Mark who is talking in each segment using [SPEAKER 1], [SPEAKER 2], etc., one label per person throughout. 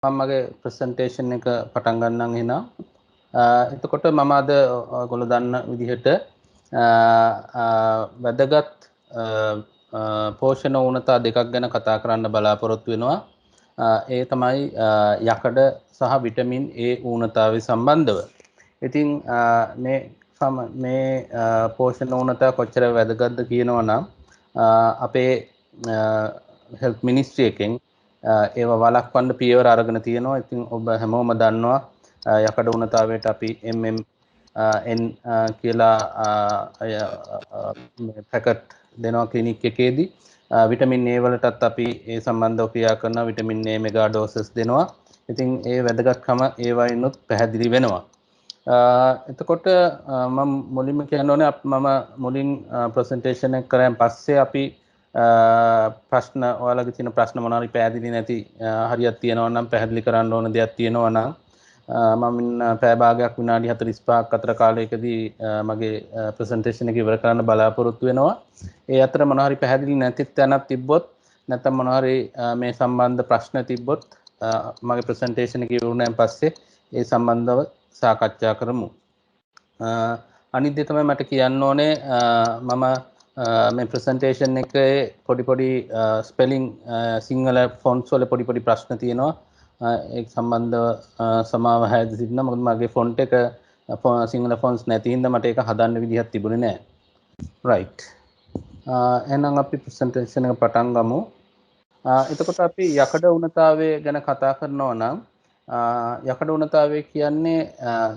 [SPEAKER 1] මගේ ප්‍රසන්ටේෂන් එක පටන් ගන්නම් එහෙනම්. එතකොට මම අද ඔයගොල්ලෝ දන්න විදිහට වැදගත් පෝෂණ ඌනතා දෙකක් ගැන කතා කරන්න බලාපොරොත්තු වෙනවා. ඒ තමයි යකඩ සහ විටමින් A ඌනතාවය සම්බන්ධව. ඉතින් මේ පෝෂණ ඌනතා කොච්චර වැදගත්ද කියනවා නම් අපේ හෙල්ත් මිනිස්ට්‍රි එකෙන් ඒවා වළක්වන්න පියවර අරගෙන තියෙනවා. ඉතින් ඔබ හැමෝම දන්නවා යකඩ ඌනතාවයට අපි MMN කියලා පැකට් දෙනවා ක්ලිනික් එකේදී. විටමින් A වලටත් අපි ඒ සම්බන්ධව ක්‍රියා කරනවා. විටමින් A මෙගා ඩෝසස් දෙනවා. ඉතින් ඒ වැදගත්කම ඒවයින්ුත් පැහැදිලි වෙනවා. එතකොට මම මුලින්ම කියන්න ඕනේ මම මුලින් ප්‍රසන්ටේෂන් එක කරන් පස්සේ අපි ප්‍රශ්න ඔයාලගේ තියෙන ප්‍රශ්න මොනවාරි පැහැදිලි නැති හරියක් තියෙනවා නම් පැහැදිලි කරන්න ඕන දෙයක් තියෙනවා නම් මම පැය භාගයක් විනාඩි 45ක් අතර කාලයකදී මගේ ප්‍රසන්ටේෂන් එක ඉවර කරන්න බලාපොරොත්තු වෙනවා. ඒ අතර මොනවාරි පැහැදිලි නැති තැනක් තිබ්බොත් නැත්නම් මොනවාරි මේ සම්බන්ධ ප්‍රශ්න තිබ්බොත් මගේ ප්‍රසන්ටේෂන් එක ඉවරුණාන් පස්සේ ඒ සම්බන්ධව සාකච්ඡා කරමු. අනිත් දේ තමයි මට කියන්න ඕනේ මම මේ ප්‍රසන්ටේෂන් එකේ පොඩි ස්පෙලිං සිංහල ෆොන්ට්ස් වල පොඩි ප්‍රශ්න තියෙනවා. ඒක සම්බන්ධව සමාව හැද සිටිනවා. මොකද මගේ ෆොන්ට් එක සිංහල ෆොන්ට්ස් නැති හින්දා මට ඒක හදන්න විදිහක් තිබුණේ නැහැ. right. එහෙනම් අපි ප්‍රසන්ටේෂන් එක පටන් ගමු. එතකොට අපි යකඩ ඌනතාවය ගැන කතා කරනවා නම් යකඩ ඌනතාවය කියන්නේ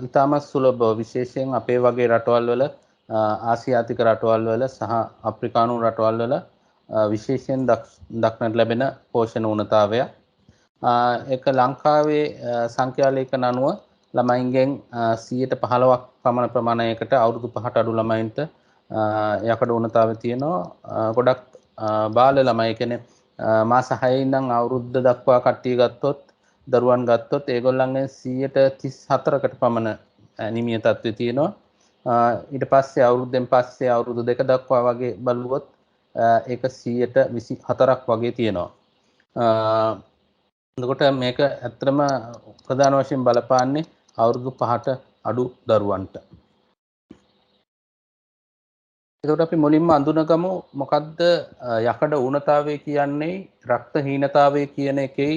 [SPEAKER 1] ඉතාමත් සුලභ විශේෂයෙන් අපේ වගේ රටවල් වල ආසියාතික රටවල් වල සහ අප්‍රිකානු රටවල් වල විශේෂයෙන් දක්නට ලැබෙන පෝෂණ ඌනතාවයක්. ඒක ලංකාවේ සංඛ්‍යා ලේඛන අනුව ළමයින්ගෙන් 15% පමණ ප්‍රමාණයකට අවුරුදු 5ට අඩු ළමයින්ට යකඩ ඌනතාවය තියෙනවා. ගොඩක් බාල ළමයි කියන්නේ මාස 6 ඉඳන් අවුරුද්ද දක්වා කට්ටිය ගත්තොත් දරුවන් ගත්තොත් ඒගොල්ලන්ගෙන් 34කට පමණ ඇනිමියා තත්ත්වය තියෙනවා. ඊට පස්සේ අවුරුද්දෙන් පස්සේ අවුරුදු 2 දක්වා වගේ බලුවොත් ඒක 24ක් වගේ තියෙනවා. එතකොට මේක ඇත්තටම ප්‍රධාන වශයෙන් බලපාන්නේ අවුරුදු 5ට අඩු දරුවන්ට. එතකොට අපි මුලින්ම අඳුනගමු මොකද්ද යකඩ ඌනතාවය කියන්නේ රක්ත හීනතාවය කියන එකේ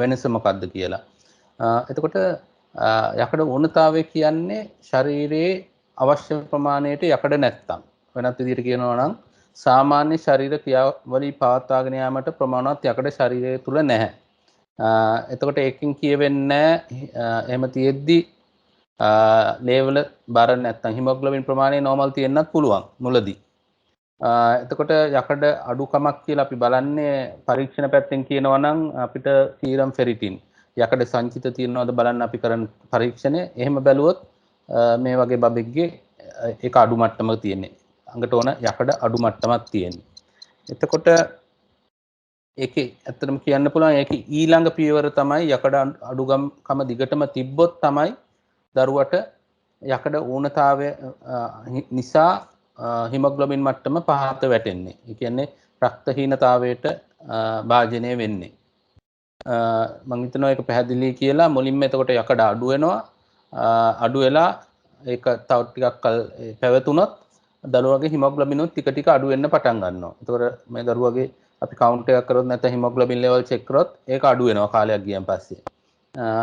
[SPEAKER 1] වෙනස මොකද්ද කියලා. එතකොට යකඩ ඌනතාවය කියන්නේ ශරීරයේ අවශ්‍ය ප්‍රමාණයට යකඩ නැත්තම්. වෙනත් විදිහට කියනවා නම් සාමාන්‍ය ශරීර ක්‍රියාවලිය පවත්වාගෙන යාමට ප්‍රමාණවත් යකඩ ශරීරය තුල නැහැ. එතකොට ඒකෙන් කියවෙන්නේ එහෙම තියෙද්දි ලේවල බර නැත්තම් හිමොග්ලොබින් ප්‍රමාණය නෝමල් තියෙන්නත් පුළුවන් මුලදී. එතකොට යකඩ අඩුකමක් කියලා අපි බලන්නේ පරීක්ෂණ පැත්තෙන් කියනවා නම් අපිට සීරම් ෆෙරිටින් යකඩ සංචිත තියෙනවද බලන්න අපි කරන පරීක්ෂණය. එහෙම බැලුවොත් මේ වගේ බබෙක්ගේ ඒක අඩු මට්ටමක තියෙන්නේ. අඟට ඕන යකඩ අඩු මට්ටමක් තියෙන්නේ. එතකොට ඒකේ ඇත්තටම කියන්න පුළුවන් ඒකේ ඊළඟ පියවර තමයි යකඩ අඩුකම දිගටම තිබ්බොත් තමයි දරුවට යකඩ ඌනතාවය නිසා හිමොග්ලොබින් මට්ටම පහත වැටෙන්නේ. ඒ කියන්නේ රක්තහීනතාවයට භාජනය වෙන්නේ. මම හිතනවා ඒක පැහැදිලි කියලා. මුලින්ම එතකොට යකඩ අඩු වෙනවා. අඩු වෙලා ඒක තව ටිකක් කල් පැවතුනොත් දරුවගේ හිමොග්ලොබිනුත් ටික අඩු වෙන්න පටන් ගන්නවා. එතකොට මේ දරුවගේ අපි කවුන්ට් එකක් කරොත් නැත්නම් හිමොග්ලොබින් ලෙවල් චෙක් කරොත් ඒක අඩු වෙනවා කාලයක් ගියන් පස්සේ.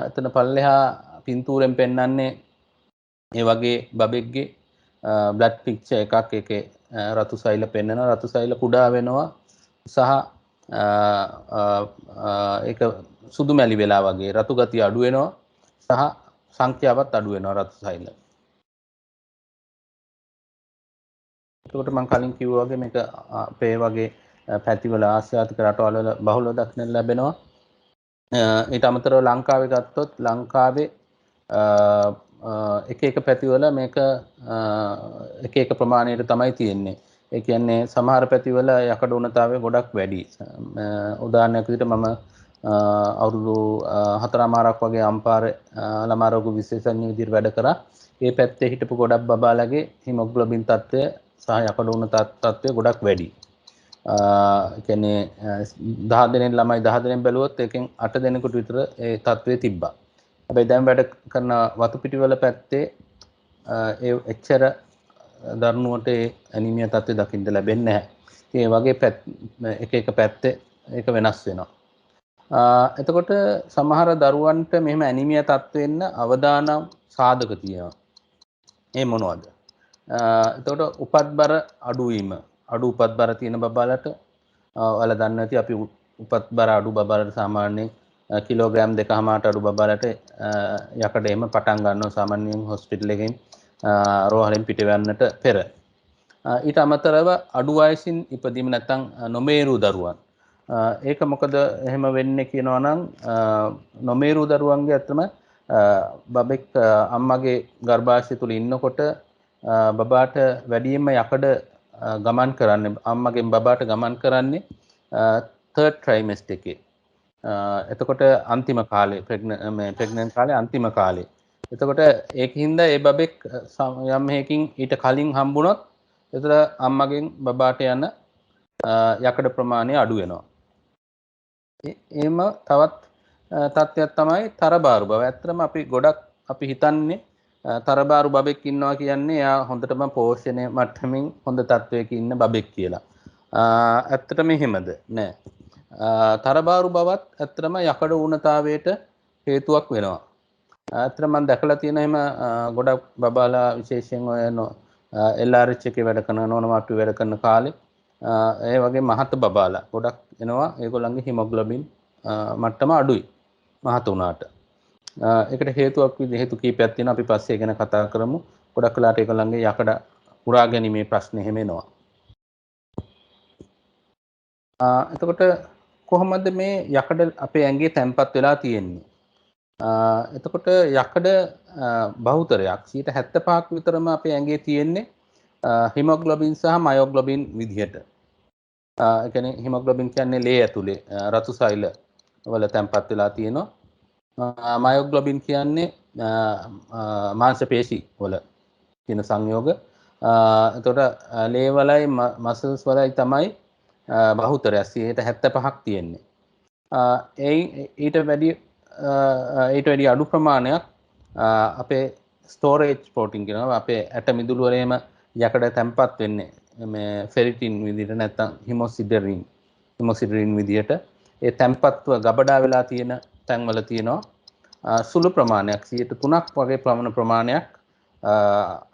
[SPEAKER 1] එතන පල්ලෙහා පින්තූරෙන් පෙන්වන්නේ ඒ වගේ බබෙක්ගේ බ්ලඩ් පික්චර් එකක්. ඒකේ රතු සෛල පෙන්වනවා. රතු සෛල කුඩා වෙනවා සහ ඒක සුදු මැලි වෙලා වගේ රතු ගතිය අඩු වෙනවා සහ සංඛ්‍යාවත් අඩු වෙනවා රතු සෛල. එතකොට මම කලින් කිව්වා වගේ මේක අපේ වගේ පැතිවල ආසියාතික රටවල් වල බහුලව දක්නට ලැබෙනවා. ඊට අමතරව ලංකාවේ ගත්තොත් ලංකාවේ එක පැතිවල මේක එක ප්‍රමාණයට තමයි තියෙන්නේ. ඒ කියන්නේ සමහර පැතිවල යකඩ ඌනතාවය ගොඩක් වැඩි. උදාහරණයක් විදිහට මම අවුරුදු 4මාරක් වගේ අම්පාර ළමා රෝග විශේෂඥ විදිහට වැඩ කරා. ඒ පැත්තේ හිටපු ගොඩක් බබාලගේ හිමොග්ලොබින් තත්ත්වය සහ යකඩ ඌන තත්ත්වය ගොඩක් වැඩි. කියන්නේ 10 දෙනෙක් ළමයි 10 දෙනෙක් බැලුවොත් ඒකෙන් 8 දෙනෙකුට විතර ඒ තත්ත්වය තිබ්බා. හැබැයි දැන් වැඩ කරන වතු පිටිවල පැත්තේ ඒ එච්චර දරුණුවට ඒ ඇනිමියා තත්ත්වය දකින්න ලැබෙන්නේ නැහැ. ඉතින් ඒ වගේ එක එක පැත්තේ ඒක වෙනස් වෙනවා. එතකොට සමහර දරුවන්ට මෙහෙම ඇනිමියා තත්ත්වෙ එන්න අවදානම් සාධක තියෙනවා. ඒ මොනවද? එතකොට උපත්බර අඩුවීම. අඩු උපත්බර තියෙන බබාලට ඔයාලා දන්නවා ඇති අපි උපත්බර අඩු බබාලට සාමාන්‍යයෙන් කිලෝග්‍රෑම් 2.5ට අඩු බබාලට යකඩ එහෙම පටන් ගන්නවා සාමාන්‍යයෙන් හොස්පිටල් එකෙන් රෝහලෙන් පිට වෙන්නට පෙර. ඊට අමතරව අඩු වයසින් ඉපදීම නැත්නම් නොමේරු දරුවන්. ඒක මොකද එහෙම වෙන්නේ කියනවා නම් නොමේරු දරුවන්ගේ අතම බබෙක් අම්මගේ ගර්භාෂය තුල ඉන්නකොට බබාට වැඩියෙන්ම යකඩ ගමන් කරන්නේ අම්මගෙන් බබාට ගමන් කරන්නේ third trimester එකේ. එතකොට අන්තිම කාලේ ප්‍රෙග්නන්ට් කාලේ අන්තිම කාලේ. එතකොට ඒකින්ද ඒ බබෙක් යම් හේකින් ඊට කලින් හම්බුනොත් එතන අම්මගෙන් බබාට යන යකඩ ප්‍රමාණය අඩු වෙනවා. එහෙම තවත් තත්ත්වයක් තමයි තරබාරු බව. ඇත්තටම අපි ගොඩක් අපි හිතන්නේ තරබාරු බබෙක් ඉන්නවා කියන්නේ එයා හොඳටම පෝෂණය මට්ටමින් හොඳ තත්වයක ඉන්න බබෙක් කියලා. ඇත්තටම එහෙමද? නෑ. තරබාරු බවත් ඇත්තටම යකඩ ඌනතාවයට හේතුවක් වෙනවා. ඇත්තටම මම දැකලා තියෙන එහෙම ගොඩක් බබාලා විශේෂයෙන් ඔය LRH එකේ වැඩ කරන නෝනමාට්ටු වැඩ කරන කාලේ ඒ වගේ මහත බබාලා ගොඩක් එනවා ඒගොල්ලන්ගේ හිමොග්ලොබින් මට්ටම අඩුයි මහත වුණාට. ඒකට හේතුවක් හේතු කීපයක් තියෙනවා අපි පස්සේ ගැන කතා කරමු. ගොඩක් වෙලාට ඒගොල්ලන්ගේ යකඩ උරා ගැනීමේ ප්‍රශ්න එහෙම එනවා. එතකොට කොහොමද මේ යකඩ අපේ ඇඟේ තැම්පත් වෙලා තියෙන්නේ? එතකොට යකඩ බහුතරයක් 75ක් විතරම අපේ ඇඟේ තියෙන්නේ හිමොග්ලොබින් සහ මයොග්ලොබින් විදිහට. ඒ කියන්නේ හිමොග්ලොබින් කියන්නේ ලේ ඇතුලේ රතු සෛල වල තැම්පත් වෙලා තියෙනවා. මයොග්ලොබින් කියන්නේ මාංශ පේශි වල තියෙන සංයෝග. එතකොට ලේ වලයි මසල්ස් වලයි තමයි බහුතරය 75ක් තියෙන්නේ. ඊට වැඩි අඩු ප්‍රමාණයක් අපේ ස්ටෝරේජ් ප්‍රෝටීන් කියනවා අපේ ඇට මිදුළු වලේම යකඩ තැම්පත් වෙන්නේ මේ ෆෙරිටින් විදිහට නැත්නම් හිමොසිඩරින් විදිහට ඒ තැම්පත්ව ගබඩා වෙලා තියෙන තැන්වල තියෙනවා සුළු ප්‍රමාණයක් 3ක් වගේ ප්‍රමාණයක්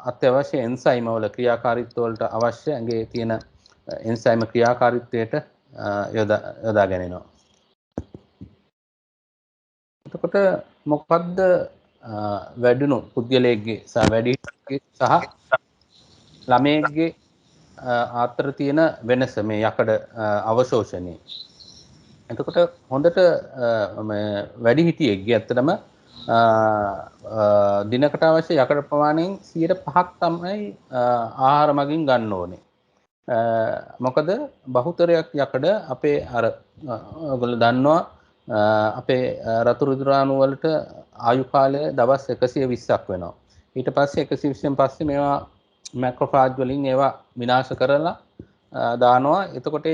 [SPEAKER 1] අත්‍යවශ්‍ය එන්සයිම වල ක්‍රියාකාරීත්ව වලට අවශ්‍ය ඇඟේ තියෙන එන්සයිම ක්‍රියාකාරීත්වයට යොදා ගැනෙනවා. එතකොට මොකක්ද වැඩුණු පුද්ගලයෙක්ගේ සහ වැඩිහිටියෙක්ගේ සහ ළමයෙක්ගේ අතර තියෙන වෙනස මේ යකඩ අවශෝෂණයේ. එතකොට හොඳට වැඩිහිටියෙක්ගේ ඇත්තටම දිනකට අවශ්‍ය යකඩ ප්‍රමාණයෙන් 5% තමයි ආහාර මගින් ගන්න ඕනේ. මොකද බහුතරයක් යකඩ අපේ අර ඔයගොල්ලෝ දන්නවා අපේ රතු රුධිරාණු වලට ආයු කාලය දවස් 120ක් වෙනවා. ඊට පස්සේ 120න් පස්සේ මේවා මැක්‍රොෆාජ් වලින් ඒවා විනාශ කරලා දානවා. එතකොට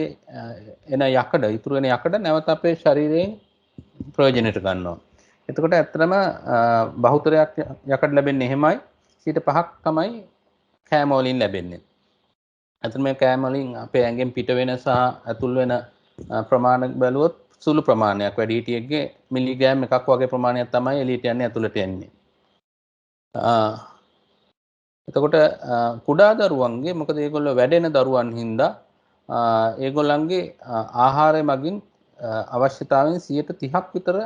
[SPEAKER 1] එන යකඩ ඉතුරු වෙන යකඩ නැවත අපේ ශරීරයෙන් ප්‍රයෝජනෙට ගන්නවා. එතකොට ඇත්තටම බහුතරයක් යකඩ ලැබෙන්නේ එහෙමයි. 5% තමයි කෑම වලින් ලැබෙන්නේ. ඇත්තටම මේ කෑම වලින් අපේ ඇඟෙන් පිට වෙන සහ ඇතුල් වෙන ප්‍රමාණ බැලුවොත් සුළු ප්‍රමාණයක් වැඩිහිටියෙක්ගේ මිලිග්‍රෑම් එකක් වගේ ප්‍රමාණයක් තමයි එළියට යන්නේ ඇතුළට යන්නේ. එතකොට කුඩා දරුවන්ගේ මොකද ඒගොල්ලෝ වැඩෙන දරුවන් හින්දා ඒගොල්ලන්ගේ ආහාරය මගින් අවශ්‍යතාවයෙන් 30ක් විතර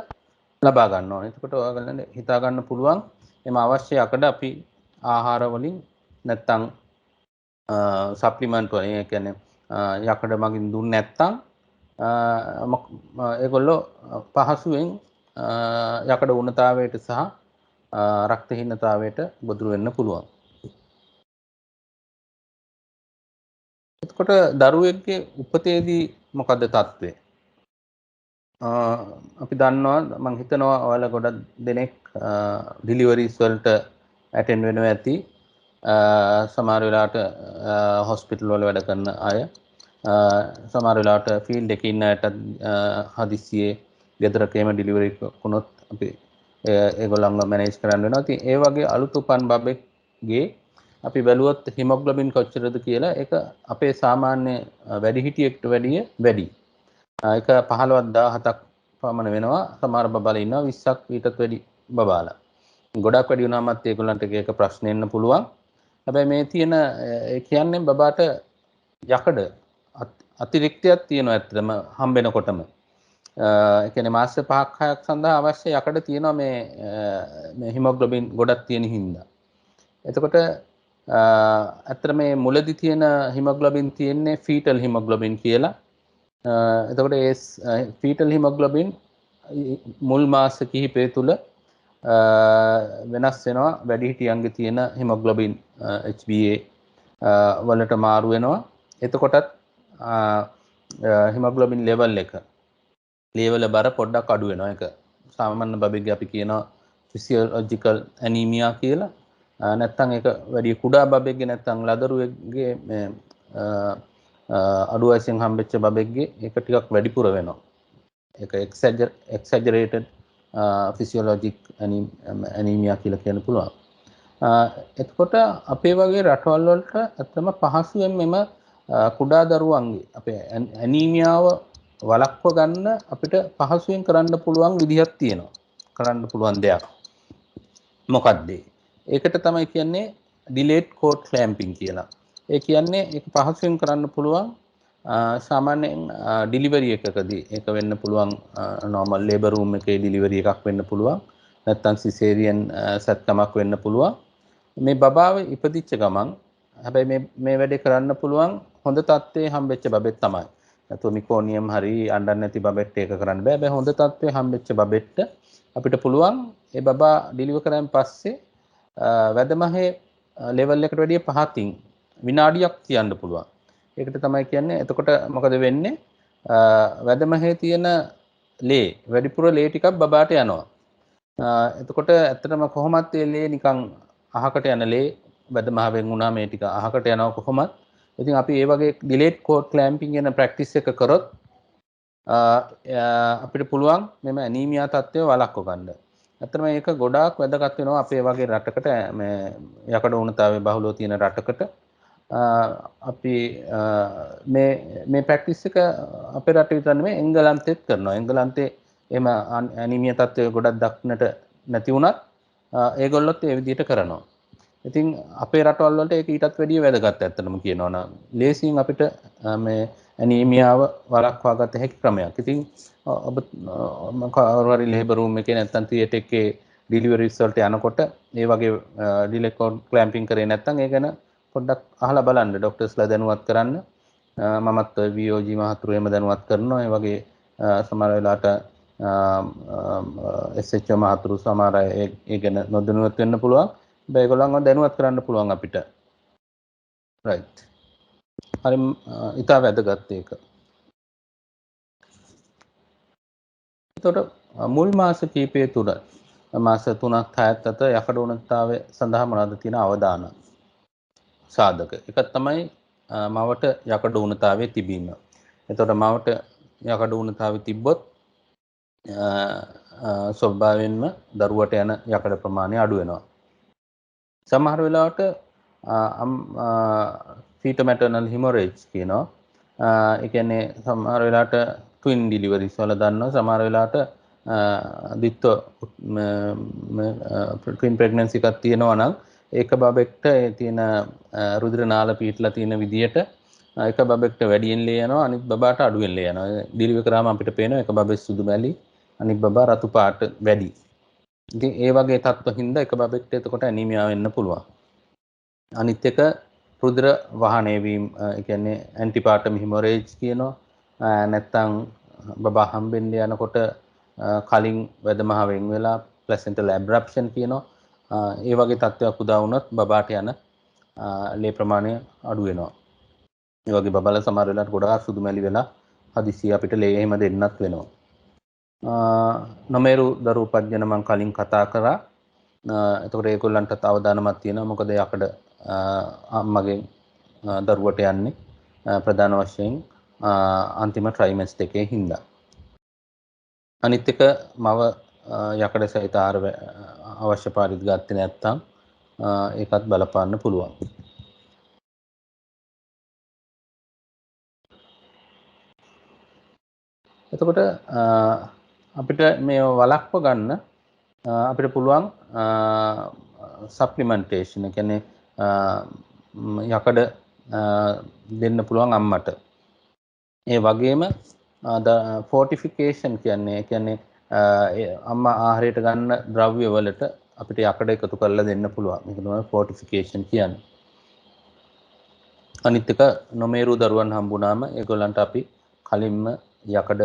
[SPEAKER 1] ලබා ගන්න ඕනේ. එතකොට ඔයාලට හිතා ගන්න පුළුවන් එම අවශ්‍ය යකඩ අපි ආහාර වලින් නැත්තම් සප්ලිමන්ට් වලින් ඒ කියන්නේ යකඩ මගින් දුන්නේ නැත්තම් ඒගොල්ලෝ පහසුවෙන් යකඩ උණතාවයට සහ රක්තහීනතාවයට ගොදුරු වෙන්න පුළුවන්. එතකොට දරුවෙක්ගේ උපතේදී මොකද තත්ත්වය? අපි දන්නවා මම හිතනවා ඔයාලා ගොඩක් දෙනෙක් ඩිලිවරිස් වලට ඇටෙන්ඩ් වෙනවා ඇති. සමහර වෙලාවට හොස්පිටල් වල වැඩ කරන අය. සමහර වෙලාවට ෆීල්ඩ් එකේ ඉන්න අයට හදිස්සියේ ගෙදරකේම ඩිලිවරි වුණොත් අපි ඒගොල්ලන්ව මැනේජ් කරන්න වෙනවා. ඉතින් ඒ වගේ අලුත් උපන් බබෙක්ගේ අපි බැලුවොත් හිමොග්ලොබින් කොච්චරද කියලා ඒක අපේ සාමාන්‍ය වැඩිහිටියෙක්ට වැඩිය වැඩි. ඒක 15ක් 17ක් පමණ වෙනවා. සමහර බබාලා ඉන්නවා 20ක් ඊටත් වැඩි බබාලා. ගොඩක් වැඩි වුණාමත් ඒගොල්ලන්ට එක ප්‍රශ්න එන්න පුළුවන්. හැබැයි මේ තියෙන ඒ කියන්නේ බබාට යකඩ අතිරික්තයක් තියෙනවා ඇත්තටම හම්බෙනකොටම. ඒ කියන්නේ මාස 5ක් 6ක් සඳහා අවශ්‍ය යකඩ තියෙනවා මේ හිමොග්ලොබින් ගොඩක් තියෙන හින්දා. එතකොට ඇත්තට මේ මුලදි තියෙන හිමොග්ලොබින් තියෙන්නේ ෆීටල් හිමොග්ලොබින් කියලා. එතකොට ඒ ෆීටල් හිමොග්ලොබින් මුල් මාස කිහිපය තුල වෙනස් වෙනවා වැඩිහිටියන්ගේ තියෙන හිමොග්ලොබින් HbA වලට මාරු වෙනවා. එතකොටත් හිමොග්ලොබින් ලෙවල් එක බර පොඩ්ඩක් අඩු වෙනවා. ඒක සාමාන්‍ය බබෙක්ගේ අපි කියනවා ෆිසියොලොජිකල් ඇනීමියා කියලා. නැත්තම් ඒක වැඩි කුඩා බබෙක්ගේ නැත්තම් ලදරුවෙක්ගේ මේ අඩු වයසෙන් හම්බෙච්ච බබෙක්ගේ ඒක ටිකක් වැඩිපුර වෙනවා. ඒක exaggerated physiologic anemia කියලා කියන්න පුළුවන්. එතකොට අපේ වගේ රටවල් වලට අත්තම පහසුවෙන් මෙම කුඩා දරුවන්ගේ අපේ ඇනීමියාව වළක්ව ගන්න අපිට පහසුවෙන් කරන්න පුළුවන් විදිහක් තියෙනවා. කරන්න පුළුවන් දෙයක්. මොකක්ද ඒකට තමයි කියන්නේ delayed cord clamping කියලා. ඒ කියන්නේ ඒක පහසුවෙන් කරන්න පුළුවන් සාමාන්‍යයෙන් ඩිලිවරි එකකදී. ඒක වෙන්න පුළුවන් normal labor room එකේ ඩිලිවරි එකක් වෙන්න පුළුවන්. නැත්නම් සිසේරියන් සැත්කමක් වෙන්න පුළුවන්. මේ බබාව ඉපදිච්ච ගමන් හැබැයි මේ වැඩේ කරන්න පුළුවන් හොඳ තත්ත්වයේ හම්බෙච්ච බබෙක් තමයි. නැත්නම් මිකෝනියම් හරි අඬන්නේ නැති බබෙක්ට ඒක කරන්න බෑ. හැබැයි හොඳ තත්ත්වයේ හම්බෙච්ච බබෙක්ට අපිට පුළුවන් ඒ බබා ඩිලිවර් කරාන් පස්සේ වැදමහේ ලෙවල් එකට වැඩිය පහතින් විනාඩියක් තියන්න පුළුවන්. ඒකට තමයි කියන්නේ එතකොට මොකද වෙන්නේ? වැදමහේ තියෙන ලේ වැඩිපුර ලේ ටිකක් බබාට යනවා. එතකොට ඇත්තටම කොහොමත් ඒ ලේ නිකන් අහකට යන ලේ වැදමහවෙන් වුණා මේ ටික අහකට යනවා කොහොමත්. ඉතින් අපි ඒ වගේ delayed cord clamping කියන ප්‍රැක්ටිස් එක කරොත් අපිට පුළුවන් මෙම ඇනීමියා තත්ත්වය වළක්ව ගන්න. ඇත්තටම මේක ගොඩාක් වැදගත් වෙනවා අපේ වගේ රටකට මේ යකඩ උණතාවයේ බහුලව තියෙන රටකට. අපි මේ ප්‍රැක්ටිස් එක අපේ රටේ විතර නෙමෙයි එංගලන්තෙත් කරනවා. එංගලන්තේ එහෙම ඇනීමියා තත්ත්වය ගොඩක් දක්නට නැති වුණත් ඒගොල්ලොත් ඒ විදිහට කරනවා. ඉතින් අපේ රටවල් වලට ඒක ඊටත් වැඩිය වැදගත් ඇත්තටම කියනවා නම්. ලේසියෙන් අපිට මේ ඇනීමියාව වළක්වා ගත හැකි ක්‍රමයක්. ඉතින් ඔබ කවුරු හරි ලේබර් රූම් එකේ නැත්නම් තියටර් එකේ ඩිලිවරිස් වලට යනකොට ඒ වගේ ඩිලේ කෝඩ් ක්ලැම්පින් කරේ නැත්නම් ඒ ගැන පොඩ්ඩක් අහලා බලන්න ડોක්ටර්ස්ලා දැනුවත් කරන්න. මමත් VOG මහතුරු එහෙම දැනුවත් කරනවා. ඒ වගේ සමහර වෙලාවට SHO මහතුරු සමහර අය ඒ ගැන නොදැනුවත් වෙන්න පුළුවන්. ඒගොල්ලන්ව දැනුවත් කරන්න පුළුවන් අපිට. right. හරි ඉතා වැදගත් ඒක. එතකොට මුල් මාස කීපය තුල මාස 3ක් 6ක් අතර යකඩ උණුතාවය සඳහා මොනවද තියෙන අවදාන සාධක? එකක් තමයි මවට යකඩ උණුතාවයේ තිබීම. එතකොට මවට යකඩ උණුතාවය තිබ්බොත් ස්වභාවයෙන්ම දරුවට යන යකඩ ප්‍රමාණය අඩු වෙනවා. සමහර වෙලාවට fetal-maternal hemorrhage කියනවා. ඒ කියන්නේ සමහර වෙලාවට twin deliveries වල දන්නවා. සමහර වෙලාවට twin pregnancy එකක් තියෙනවා නම් ඒක බබෙක්ට තියෙන රුධිර නාල පීටලා තියෙන විදියට එක බබෙක්ට වැඩියෙන් ලේ යනවා අනිත් බබාට අඩුවෙන් ලේ යනවා. ඩිලිවර් කරාම අපිට පේනවා එක බබෙක් සුදු මැලි අනිත් බබා රතු පාට වැඩි. ඉතින් ඒ වගේ තත්ත්ව හින්දා එක බබෙක්ට එතකොට ඇනීමියා වෙන්න පුළුවන්. අනිත් එක රුධිර වහනය වීම ඒ කියන්නේ ඇන්ටිපාටම් හිමොරේජ් කියනවා. නැත්තම් බබා හම්බෙන්න යනකොට කලින් වැදමහ වෙන් වෙලා ප්ලැසෙන්ටල් ඇබ්‍රැප්ෂන් කියනවා. ඒ වගේ තත්ත්වයක් උදා වුණොත් බබාට යන ලේ ප්‍රමාණය අඩු වෙනවා. ඒ වගේ බබලා සමහර වෙලාවට ගොඩාක් සුදු මැලි වෙලා හදිසිය අපිට ලේ එහෙම දෙන්නත් වෙනවා. නොමේරු දරු උපජ්ජන මම කලින් කතා කරා. එතකොට ඒගොල්ලන්ට අවදානමක් තියෙනවා. මොකද යකඩ අම්මගෙන් දරුවට යන්නේ ප්‍රධාන වශයෙන් අන්තිම ට්‍රයිමස්ටර් එකේ හින්දා. අනිත් එක මව යකඩ සහිත ආහාර අවශ්‍ය පරිදි ගත්තේ නැත්නම් ඒකත් බලපාන්න පුළුවන්. එතකොට අපිට මේ වළක්ව ගන්න අපිට පුළුවන් සප්ලිමන්ටේෂන්. ඒ කියන්නේ යකඩ දෙන්න පුළුවන් අම්මට. ඒ වගේම ෆෝටිෆිකේෂන් කියන්නේ අම්මා ආහාරයට ගන්න ද්‍රව්‍ය වලට අපිට යකඩ එකතු කරලා දෙන්න පුළුවන්. මේක තමයි ෆෝටිෆිකේෂන් කියන්නේ. අනිත් එක නොමේරු දරුවන් හම්බුනාම ඒගොල්ලන්ට අපි කලින්ම යකඩ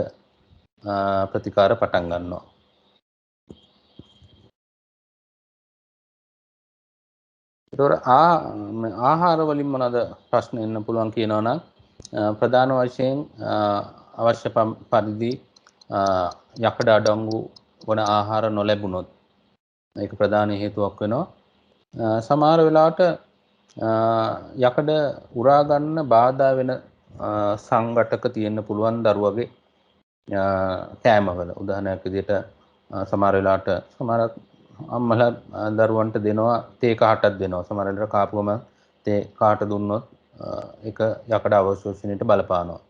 [SPEAKER 1] ප්‍රතිකාර පටන් ගන්නවා. ඒතකොට ආහාර වලින් මොනවාද ප්‍රශ්න එන්න පුළුවන් කියනවා නම් ප්‍රධාන වශයෙන් අවශ්‍ය පරිදි යකඩ අඩංගු වන ආහාර නොලැබුණොත් ඒක ප්‍රධාන හේතුවක් වෙනවා. සමහර වෙලාවට යකඩ උරා ගන්න බාධා වෙන සංඝටක තියෙන්න පුළුවන් දරුවගේ කෑමවල. උදාහරණයක් විදිහට සමහර වෙලාවට සමහර අම්මලා දරුවන්ට දෙනවා තේ කහටක් දෙනවා. සමහර වෙලාවට කාපුවම තේ කහට දුන්නොත් ඒක යකඩ අවශෝෂණයට බලපානවා.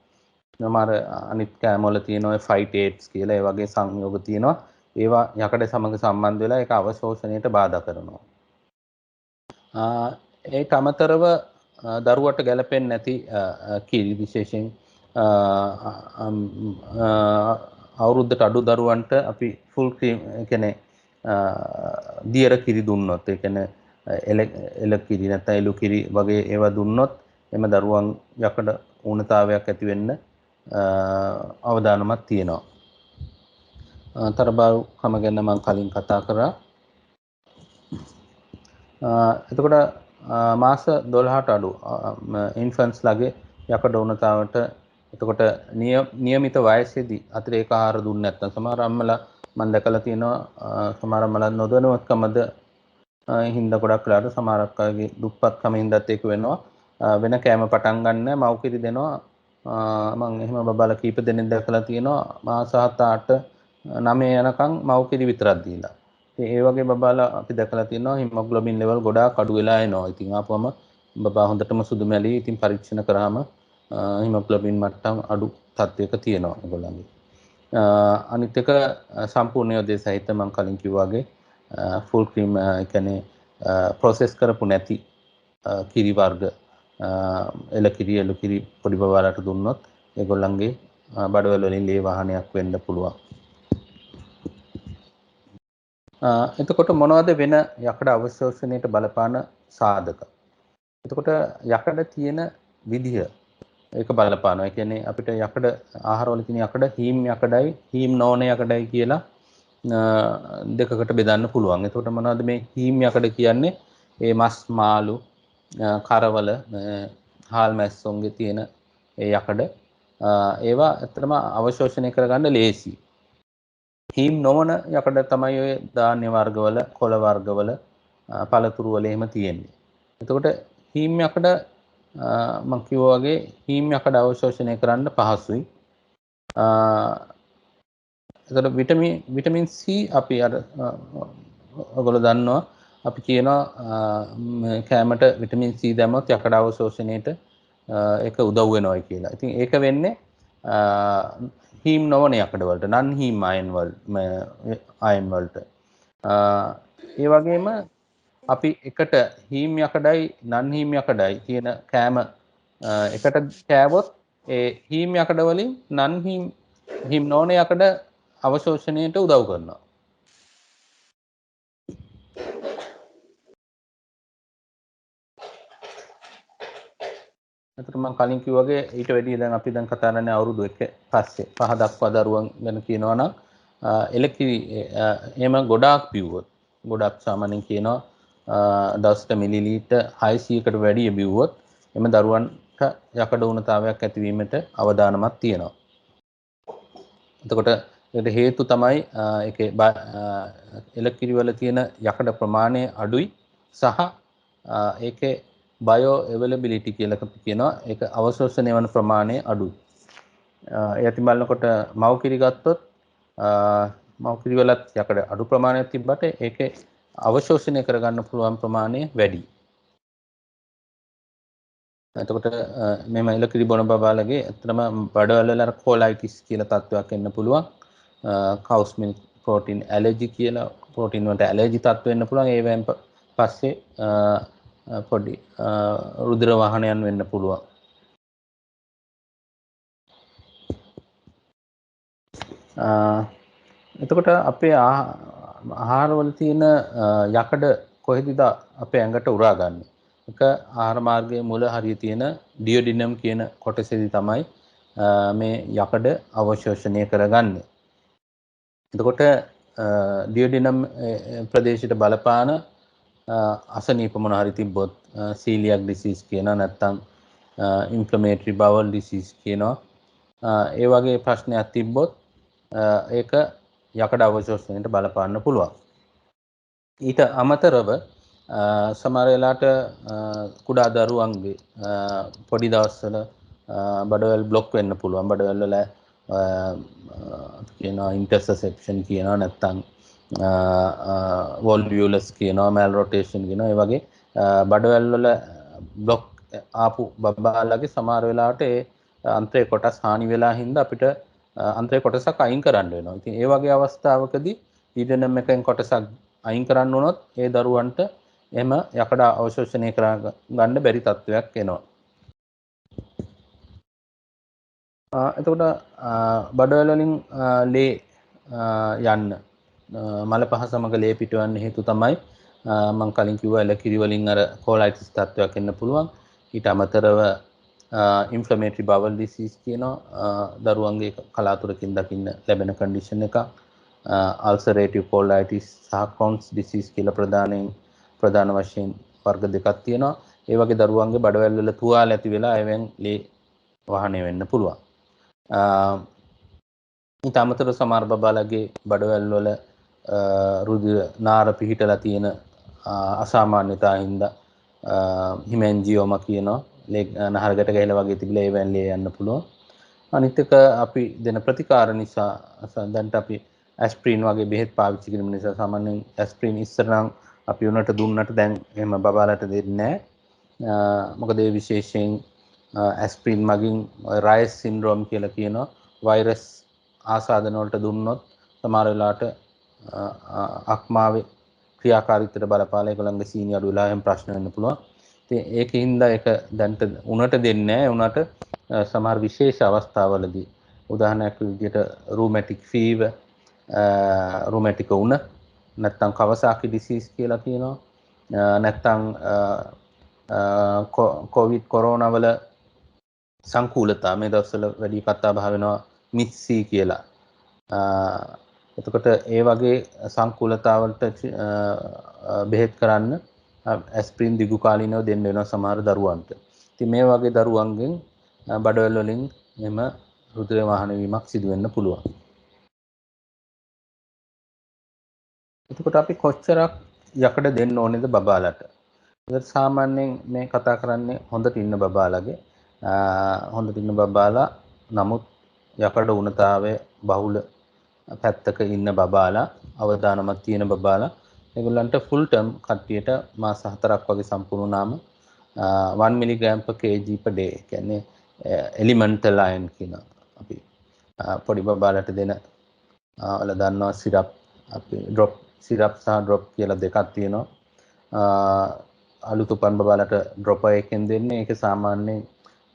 [SPEAKER 1] සමහර අනිත් කෑමවල තියෙනවා ෆයිටේට්ස් කියලා ඒ වගේ සංයෝග තියෙනවා. ඒවා යකඩ සමග සම්බන්ධ වෙලා ඒක අවශෝෂණයට බාධා කරනවා. ඒක අමතරව දරුවට ගැලපෙන්නේ නැති කිරි විශේෂයෙන් අවුරුද්දට අඩු දරුවන්ට අපි ෆුල් ක්‍රීම් කියන්නේ දියර කිරි දුන්නොත් ඒ කියන්නේ එල කිරි නැත්නම් එළු කිරි වගේ ඒවා දුන්නොත් එම දරුවන් යකඩ ඌනතාවයක් ඇති වෙන්න අවදානමක් තියෙනවා. තරබාරුකම ගැන මම කලින් කතා කරා. එතකොට මාස 12ට අඩු ඉන්ෆන්ට්ස්ලාගේ යකඩ ඌනතාවට එතකොට નિયમિત වයසේදී අතිරේක ආහාර දුන්නේ නැත්නම් සමහර අම්මලා මම දැකලා තියෙනවා සමහර අම්මලා නොදැනුවත්කමද හින්දා ගොඩක් වෙලාවට සමහර අක්කාගේ දුප්පත්කම හින්දාත් ඒක වෙනවා වෙන කෑම පටන් ගන්න මව්කිරි දෙනවා මම එහෙම බබාලා කීප දෙනෙක් දැකලා තියෙනවා මාස 7 8 9 යනකම් මව්කිරි විතරක් දීලා. ඒ වගේ බබාලා අපි දැකලා තියෙනවා හිමොග්ලොබින් ලෙවල් ගොඩාක් අඩු වෙලා එනවා. ඉතින් ආපුවම බබා හොඳටම සුදු මැලි. ඉතින් පරීක්ෂණ කරාම හිමොග්ලොබින් මට්ටම් අඩු තත්ත්වයක තියෙනවා ඒගොල්ලන්ගේ. අනිත් එක සම්පූර්ණ යෝදේ සහිත මම කලින් කිව්වා වගේ ෆුල් ක්‍රීම් කියන්නේ ප්‍රොසෙස් කරපු නැති කිරි වර්ග එළ කිරි එළු කිරි පොඩි බබාලාට දුන්නොත් ඒගොල්ලන්ගේ බඩවැල් වලින් ලේ වාහනයක් වෙන්න පුළුවන්. එතකොට මොනවද වෙන යකඩ අවශෝෂණයට බලපාන සාධක? එතකොට යකඩ තියෙන විදිහ ඒක බලපානවා. ඒ කියන්නේ අපිට යකඩ ආහාරවල තියෙන යකඩ හීම් යකඩයි හීම් නොවන යකඩයි කියලා දෙකකට බෙදන්න පුළුවන්. එතකොට මොනවද මේ හීම් යකඩ කියන්නේ? ඒ මස් මාළු කරවල හාල් මැස්සොන්ගේ තියෙන ඒ යකඩ ඒවා ඇත්තටම අවශෝෂණය කරගන්න ලේසි. හීම් නොවන යකඩ තමයි ඔය ධාන්‍ය වර්ගවල කොළ වර්ගවල පළතුරු වල එහෙම තියෙන්නේ. එතකොට හීම් යකඩ මම කිව්වා වගේ හීම් යකඩ අවශෝෂණය කරන්න පහසුයි. එතකොට විටමින් C අපි අර ඔයගොල්ලෝ දන්නවා අපි කියනවා කෑමට විටමින් C දැම්මොත් යකඩ අවශෝෂණයට ඒක උදව් වෙනවායි කියලා. ඉතින් ඒක වෙන්නේ හීම් නොවන යකඩ වලට නන් හීම් අයන් වලට. ඒ වගේම අපි එකට හීම් යකඩයි නන් හීම් යකඩයි කියන කෑම එකට කෑවොත් ඒ හීම් යකඩ වලින් නන් හීම් නොවන යකඩ අවශෝෂණයට උදව් කරනවා. එතකොට මම කලින් කිව්වා වගේ ඊට වැඩිය දැන් අපි දැන් කතා කරන්නේ අවුරුදු 1 පස්සේ 5 දක්වා දරුවන් ගැන කියනවා නම් එලකිරි එහෙම ගොඩාක් පිව්වොත් ගොඩක් සාමාන්‍යයෙන් කියනවා දවසට මිලිලීටර් 600කට වැඩිය බිව්වොත් එම දරුවන්ට යකඩ ඌනතාවයක් ඇතිවීමට අවදානමක් තියෙනවා. එතකොට ඒකට හේතු තමයි ඒකේ එලකිරි වල තියෙන යකඩ ප්‍රමාණය අඩුයි සහ ඒකේ බයෝ අවైలබිලිටි කියලා කියනවා ඒක අවශෝෂණය වන ප්‍රමාණය අඩුයි. ඒ අතින් බලනකොට මව්කිරි ගත්තොත් මව්කිරි වලත් යකඩ අඩු ප්‍රමාණයක් තිබ්බට ඒකේ අවශෝෂණය කරගන්න පුළුවන් ප්‍රමාණය වැඩි. එතකොට මේ මයිලකිරි බොන බබාලගේ ඇත්තටම බඩවැල් වල අර කොලයිටිස් කියලා තත්ත්වයක් එන්න පුළුවන්. කවුස් මිල්ක් ප්‍රෝටීන් ඇලර්ජි කියලා ප්‍රෝටීන් වලට ඇලර්ජි තත්ත්ව වෙන්න පුළුවන්. ඒවෙන් පස්සේ පොඩි රුධිර වාහනයන් වෙන්න පුළුවන්. එතකොට අපේ ආහාරවල තියෙන යකඩ කොහෙදද අපේ ඇඟට උරාගන්නේ? එක ආහාර මාර්ගයේ මුල හරිය තියෙන ඩියෝඩිනම් කියන කොටසේදී තමයි මේ යකඩ අවශෝෂණය කරගන්නේ. එතකොට ඩියෝඩිනම් ප්‍රදේශයට බලපාන අසනීප මොන හරි තිබ්බොත් සීලියක් ඩිසීස් කියනවා නැත්නම් ඉන්ෆ්ලමේටරි බවල් ඩිසීස් කියනවා. ඒ වගේ ප්‍රශ්නයක් තිබ්බොත් ඒක යකඩ අවශෝෂණයට බලපාන්න පුළුවන්. ඊට අමතරව සමහර වෙලාවට කුඩා දරුවන්ගේ පොඩි දවස්වල බඩවැල් බ්ලොක් වෙන්න පුළුවන්. බඩවැල් වල කියනවා ඉන්ටර්සෙප්ෂන් කියනවා නැත්නම් වොල්වියුලස් කියනවා මැල් රොටේෂන් කියනවා. ඒ වගේ බඩවැල් වල බ්ලොක් ආපු බබාලගේ සමහර වෙලාවට ඒ අන්ත්‍රයේ කොටස් හානි වෙලා හින්දා අපිට අන්ත්‍රයේ කොටසක් අයින් කරන්න වෙනවා. ඉතින් ඒ වගේ අවස්ථාවකදී ඊඩනම් එකෙන් කොටසක් අයින් කරන්න වුණොත් ඒ දරුවන්ට එහෙම යකඩ අවශෝෂණය කරගන්න බැරි තත්ත්වයක් එනවා. එතකොට බඩවැල් වලින් ලේ යන්න මල පහ සමග ලේ පිටවන්න හේතු තමයි මම කලින් කිව්වා එලකිරි වලින් අර කොලයිටිස් තත්ත්වයක් එන්න පුළුවන්. ඊට අමතරව ඉන්ෆ්ලමේටරි බවල් ඩිසීස් කියනවා දරුවන්ගේ කලාතුරකින් දකින්න ලැබෙන කන්ඩිෂන් එකක්. අල්සරේටිව් කොලයිටිස් සහ ක්‍රොන්ස් ඩිසීස් කියලා ප්‍රධාන වශයෙන් වර්ග දෙකක් තියෙනවා. ඒ වගේ දරුවන්ගේ බඩවැල් වල තුවාල ඇති වෙලා එවෙන් ලේ වහනය වෙන්න පුළුවන්. ඊට අමතරව සමහර බබාලගේ බඩවැල් වල රුධිර නාර පිහිටලා තියෙන අසාමාන්‍යතා හින්දා හිමෙන්ජියෝමා කියනවා නහරකට ගහලා වගේ තිබිලා ඒවෙන් ලේ යන්න පුළුවන්. අනිත් එක අපි දෙන ප්‍රතිකාර නිසා දැන්ට අපි ඇස්ප්‍රීන් වගේ බෙහෙත් පාවිච්චි කිරීම නිසා සාමාන්‍යයෙන් ඇස්ප්‍රීන් ඉස්සර නම් අපි උනට දුන්නට දැන් එහෙම බබාලට දෙන්නේ නැහැ. මොකද ඒ විශේෂයෙන් ඇස්ප්‍රීන් මගින් රයස් සින්ඩ්‍රෝම් කියලා කියනවා වෛරස් ආසාදන වලට දුන්නොත් සමහර වෙලාවට අක්මාවේ ක්‍රියාකාරීත්වයට බලපාලා ඒගොල්ලන්ගේ සීනි අඩු වෙලා එහෙම ප්‍රශ්න වෙන්න පුළුවන්. ඉතින් ඒකින්ද ඒක දැන්ට උනට දෙන්නේ නැහැ. උනට සමහර විශේෂ අවස්ථාවලදී උදාහරණයක් විදිහට රූමැටික් ෆීවර් රූමැටික් උණ නැත්නම් කවසාකි ඩිසීස් කියලා කියනවා. නැත්නම් කොවිඩ් කොරෝනා වල සංකූලතා මේ දවස්වල වැඩි කතා බහ වෙනවා මිත්සී කියලා. එතකොට ඒ වගේ සංකූලතාවලට බෙහෙත් කරන්න ඇස්ප්‍රින් දිගු කාලීනව දෙන්න වෙනවා සමහර දරුවන්ට. ඉතින් මේ වගේ දරුවන්ගෙන් බඩවැල් වලින් එම රුධිර වාහන වීමක් සිදු වෙන්න පුළුවන්. එතකොට අපි කොච්චරක් යකඩ දෙන්න ඕනේද බබාලට? ඒක සාමාන්‍යයෙන් මේ කතා කරන්නේ හොඳට ඉන්න බබාලගේ. හොඳට ඉන්න බබාලා නමුත් යකඩ උණතාවය බහුල පැත්තක ඉන්න බබාලා අවදානමක් තියෙන බබාලා ඒගොල්ලන්ට ෆුල් ටර්ම් කට්ටියට මාස 4ක් වගේ සම්පූර්ණ වුණාම 1 mg per kg per day කියන්නේ එලිමන්ටල් අයන් කියන අපි පොඩි බබාලට දෙන ඔයාලා දන්නවා සිරප් අපි ඩ්‍රොප් සිරප් සහ ඩ්‍රොප් කියලා දෙකක් තියෙනවා අලුත් උපන් බබාලට ඩ්‍රොප් එකෙන් දෙන්නේ ඒක සාමාන්‍යයෙන්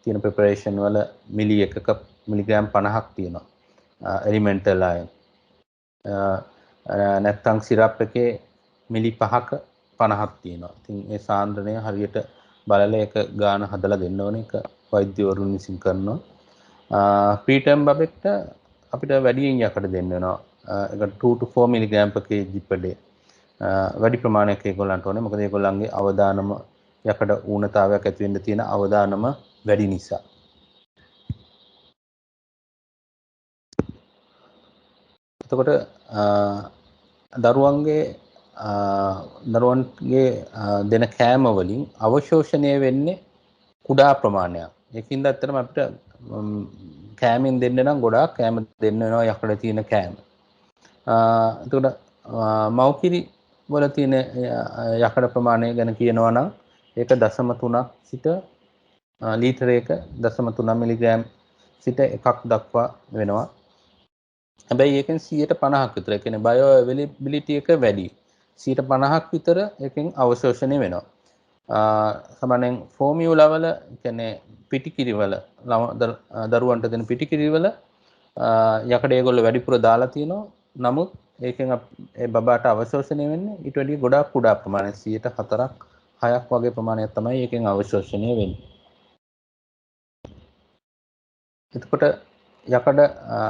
[SPEAKER 1] තියෙන ප්‍රෙපරේෂන් වල මිලි එකක මිලිග්‍රෑම් 50ක් තියෙනවා එලිමන්ටල් අයන් නැත්තම් සිරප් එකේ මිලි 5ක 50ක් තියෙනවා. ඉතින් ඒ සාන්ද්‍රණය හරියට බලලා ඒක ගාන හදලා දෙන්න ඕනේ. ඒක වෛද්‍යවරුන් විසින් කරනවා. ප්‍රීටර්ම් බබෙක්ට අපිට වැඩියෙන් යකඩ දෙන්න වෙනවා. ඒක 2 to 4 mg per kg per day. වැඩි ප්‍රමාණයක් ඒගොල්ලන්ට ඕනේ. මොකද ඒගොල්ලන්ගේ අවදානම යකඩ ඌනතාවයක් ඇති වෙන්න තියෙන අවදානම වැඩි නිසා. එතකොට දරුවන්ගේ දෙන කෑම වලින් අවශෝෂණය වෙන්නේ කුඩා ප්‍රමාණයක්. ඒකින්ද ඇත්තටම අපිට කෑමෙන් දෙන්න නම් ගොඩාක් කෑම දෙන්න වෙනවා යකඩ තියෙන කෑම. එතකොට මව්කිරි වල තියෙන යකඩ ප්‍රමාණය ගැන කියනවා නම් ඒක 0.3ක් සිට ලීටරයක 0.3 මිලිග්‍රෑම් සිට 1ක් දක්වා වෙනවා. හැබැයි ඒකෙන් 50%ක් විතර, ඒ කියන්නේ බයෝ අවైలබිලිටි එක වැඩි. 50%ක් විතර එකෙන් අවශෝෂණය වෙනවා. සාමාන්‍යයෙන් ෆෝමියුලා වල, කියන්නේ පිටිකිරි වල දරුවන්ට දෙන පිටිකිරි වල යකඩ ඒගොල්ලෝ වැඩිපුර දාලා තියෙනවා. නමුත් ඒකෙන් ඒ බබාට අවශෝෂණය වෙන්නේ ඊට වැඩිය ගොඩාක් කුඩා ප්‍රමාණයක්, 4ක් 6ක් වගේ ප්‍රමාණයක් තමයි ඒකෙන් අවශෝෂණය වෙන්නේ. එතකොට යකඩ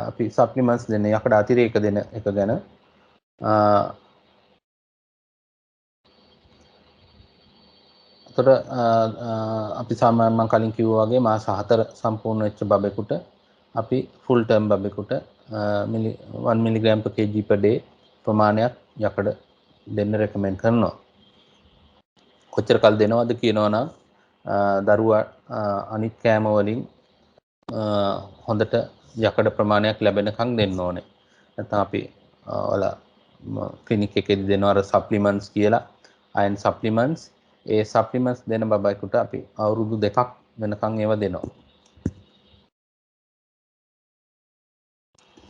[SPEAKER 1] අපි සප්ලිමන්ට්ස් දෙන, යකඩ අතිරේක දෙන එක ගැන එතකොට අපි සාමාන්‍යයෙන් මම කලින් කිව්වා වගේ මාස 4 සම්පූර්ණ වෙච්ච බබෙකුට අපි ෆුල් ටර්ම් බබෙකුට 1 milligram per kg per day ප්‍රමාණයක් යකඩ දෙන්න රෙකමෙන්ඩ් කරනවා. කොච්චර කල් දෙනවද කියනවා නම් දරුවා අනිත් කෑම වලින් හොඳට යකඩ ප්‍රමාණයක් ලැබෙනකන් දෙන්න ඕනේ. නැත්නම් අපි ක්ලිනික් එකේදී දෙනවා අර සප්ලිමන්ට්ස් කියලා, අයන් සප්ලිමන්ට්ස්. ඒ සප්ලිමන්ට්ස් දෙන බබයිකට අපි අවුරුදු 2ක් වෙනකන් ඒවා දෙනවා.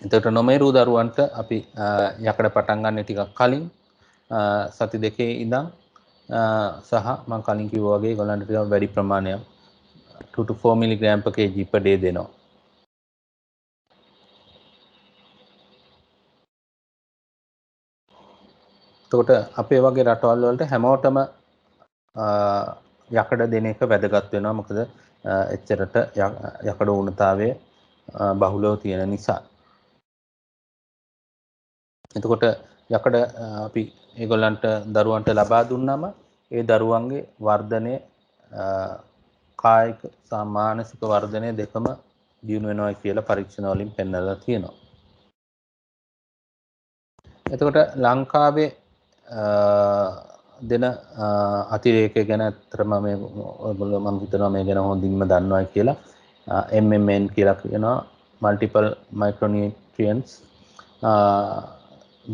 [SPEAKER 1] එතකොට නොමේරූ දරුවන්ට අපි යකඩ පටන් ගන්න ටිකක් කලින් සති 2 ඉඳන් සහ මම කලින් කිව්වා වගේ ඒගොල්ලන්ට ටිකක් වැඩි ප්‍රමාණයක් 2 to 4 milligram per kg per day දෙනවා. එතකොට අපේ වගේ රටවල් වලට හැමෝටම යකඩ දෙන එක වැදගත් වෙනවා. මොකද එච්චරට යකඩ උණතාවය බහුලව තියෙන නිසා. එතකොට යකඩ අපි ඒගොල්ලන්ට දරුවන්ට ලබා දුන්නාම ඒ දරුවන්ගේ වර්ධනය, කායික සහ මානසික වර්ධනය දෙකම දියුණු වෙනවා කියලා පරීක්ෂණ වලින් පෙන්නලා තියෙනවා. එතකොට ලංකාවේ දෙන අතිරේකය ගැන අත්‍තරම ඔයගොල්ලෝ මම හිතනවා මේ ගැන හොඳින්ම දන්නවා කියලා. MMN කියලා කියනවා, මල්ටිපල් මයික්‍රොනියුට්‍රියන්ට්ස්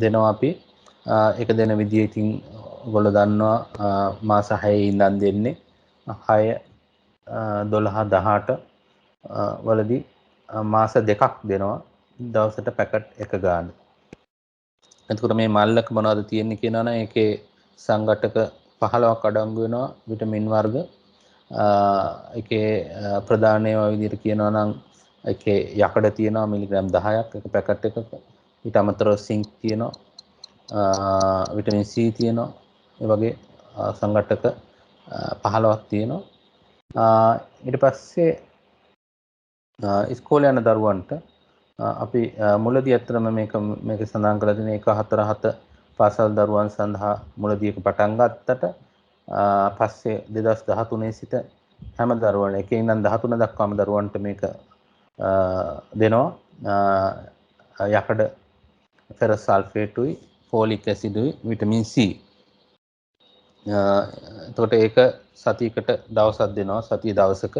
[SPEAKER 1] දෙනවා අපි. ඒක දෙන විදිය ඉතින් ඔයගොල්ලෝ දන්නවා. මාස 6 ඉඳන් දෙන්නේ 6 12 18 වලදී මාස 2ක් දෙනවා, දවසට පැකට් එක ගන්න. එතකොට මේ මල්ලක මොනවද තියෙන්නේ කියනවා නම් ඒකේ සංඝටක 15ක් අඩංගු වෙනවා විටමින් වර්ග. ඒකේ ප්‍රධාන ඒවා විදිහට කියනවා නම් ඒකේ යකඩ තියෙනවා මිලිග්‍රෑම් 10ක් එක පැකට් එකක. ඊට අමතරව සිංක් තියෙනවා, විටමින් C තියෙනවා. ඒ වගේ සංඝටක 15ක් තියෙනවා. ඊට පස්සේ ඉස්කෝලේ යන දරුවන්ට අපි මුලදී ඇත්තටම මේක සඳහන් කරලා තියෙන 147 පාසල් දරුවන් සඳහා මුලදී එක පටන් ගත්තට පස්සේ 2013 සිට හැම දරුවන් 1 ඉඳන් 13 දක්වාම දරුවන්ට මේක දෙනවා. යකඩ ෆෙරස් සල්ෆේටුයි, ෆෝලික් ඇසිඩුයි, විටමින් C. එතකොට ඒක සතියකට දවසක් දෙනවා. සතිය දවසක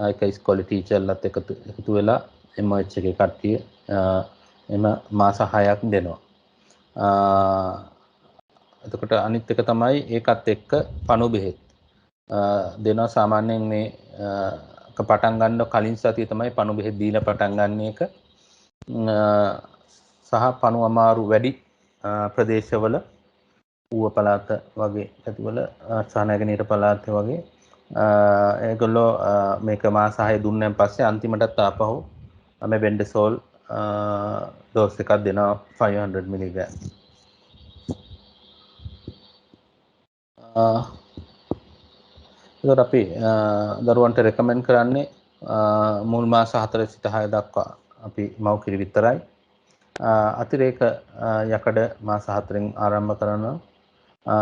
[SPEAKER 1] ඒක ඉස්කෝලේ ටීචර්ලත් එකතු වෙලා MOH එකේ කට්ටිය එම මාස 6ක් දෙනවා. එතකොට අනිත් එක තමයි ඒකත් එක්ක පණු බෙහෙත් දෙනවා. සාමාන්‍යයෙන් මේ පටන් ගන්න කලින් සතිය තමයි පණු බෙහෙත් දීලා පටන් ගන්න එක. සහ පණු අමාරු වැඩි ප්‍රදේශවල, ඌව පළාත වගේ ඇතිවල සහ නැගෙනහිර පළාත වගේ ඒගොල්ලෝ මේක මාස 6 දුන්නාන් පස්සේ අන්තිමටත් ආපහු මේ බෙන්ඩසෝල් ඩෝස් එකක් දෙනවා 500 මිලිග්‍රෑම්. ඒකට අපි දරුවන්ට රෙකමෙන්ඩ් කරන්නේ මුල් මාස 4 සිට 6 දක්වා අපි මව්කිරි විතරයි. අතිරේක යකඩ මාස 4න් ආරම්භ කරනවා.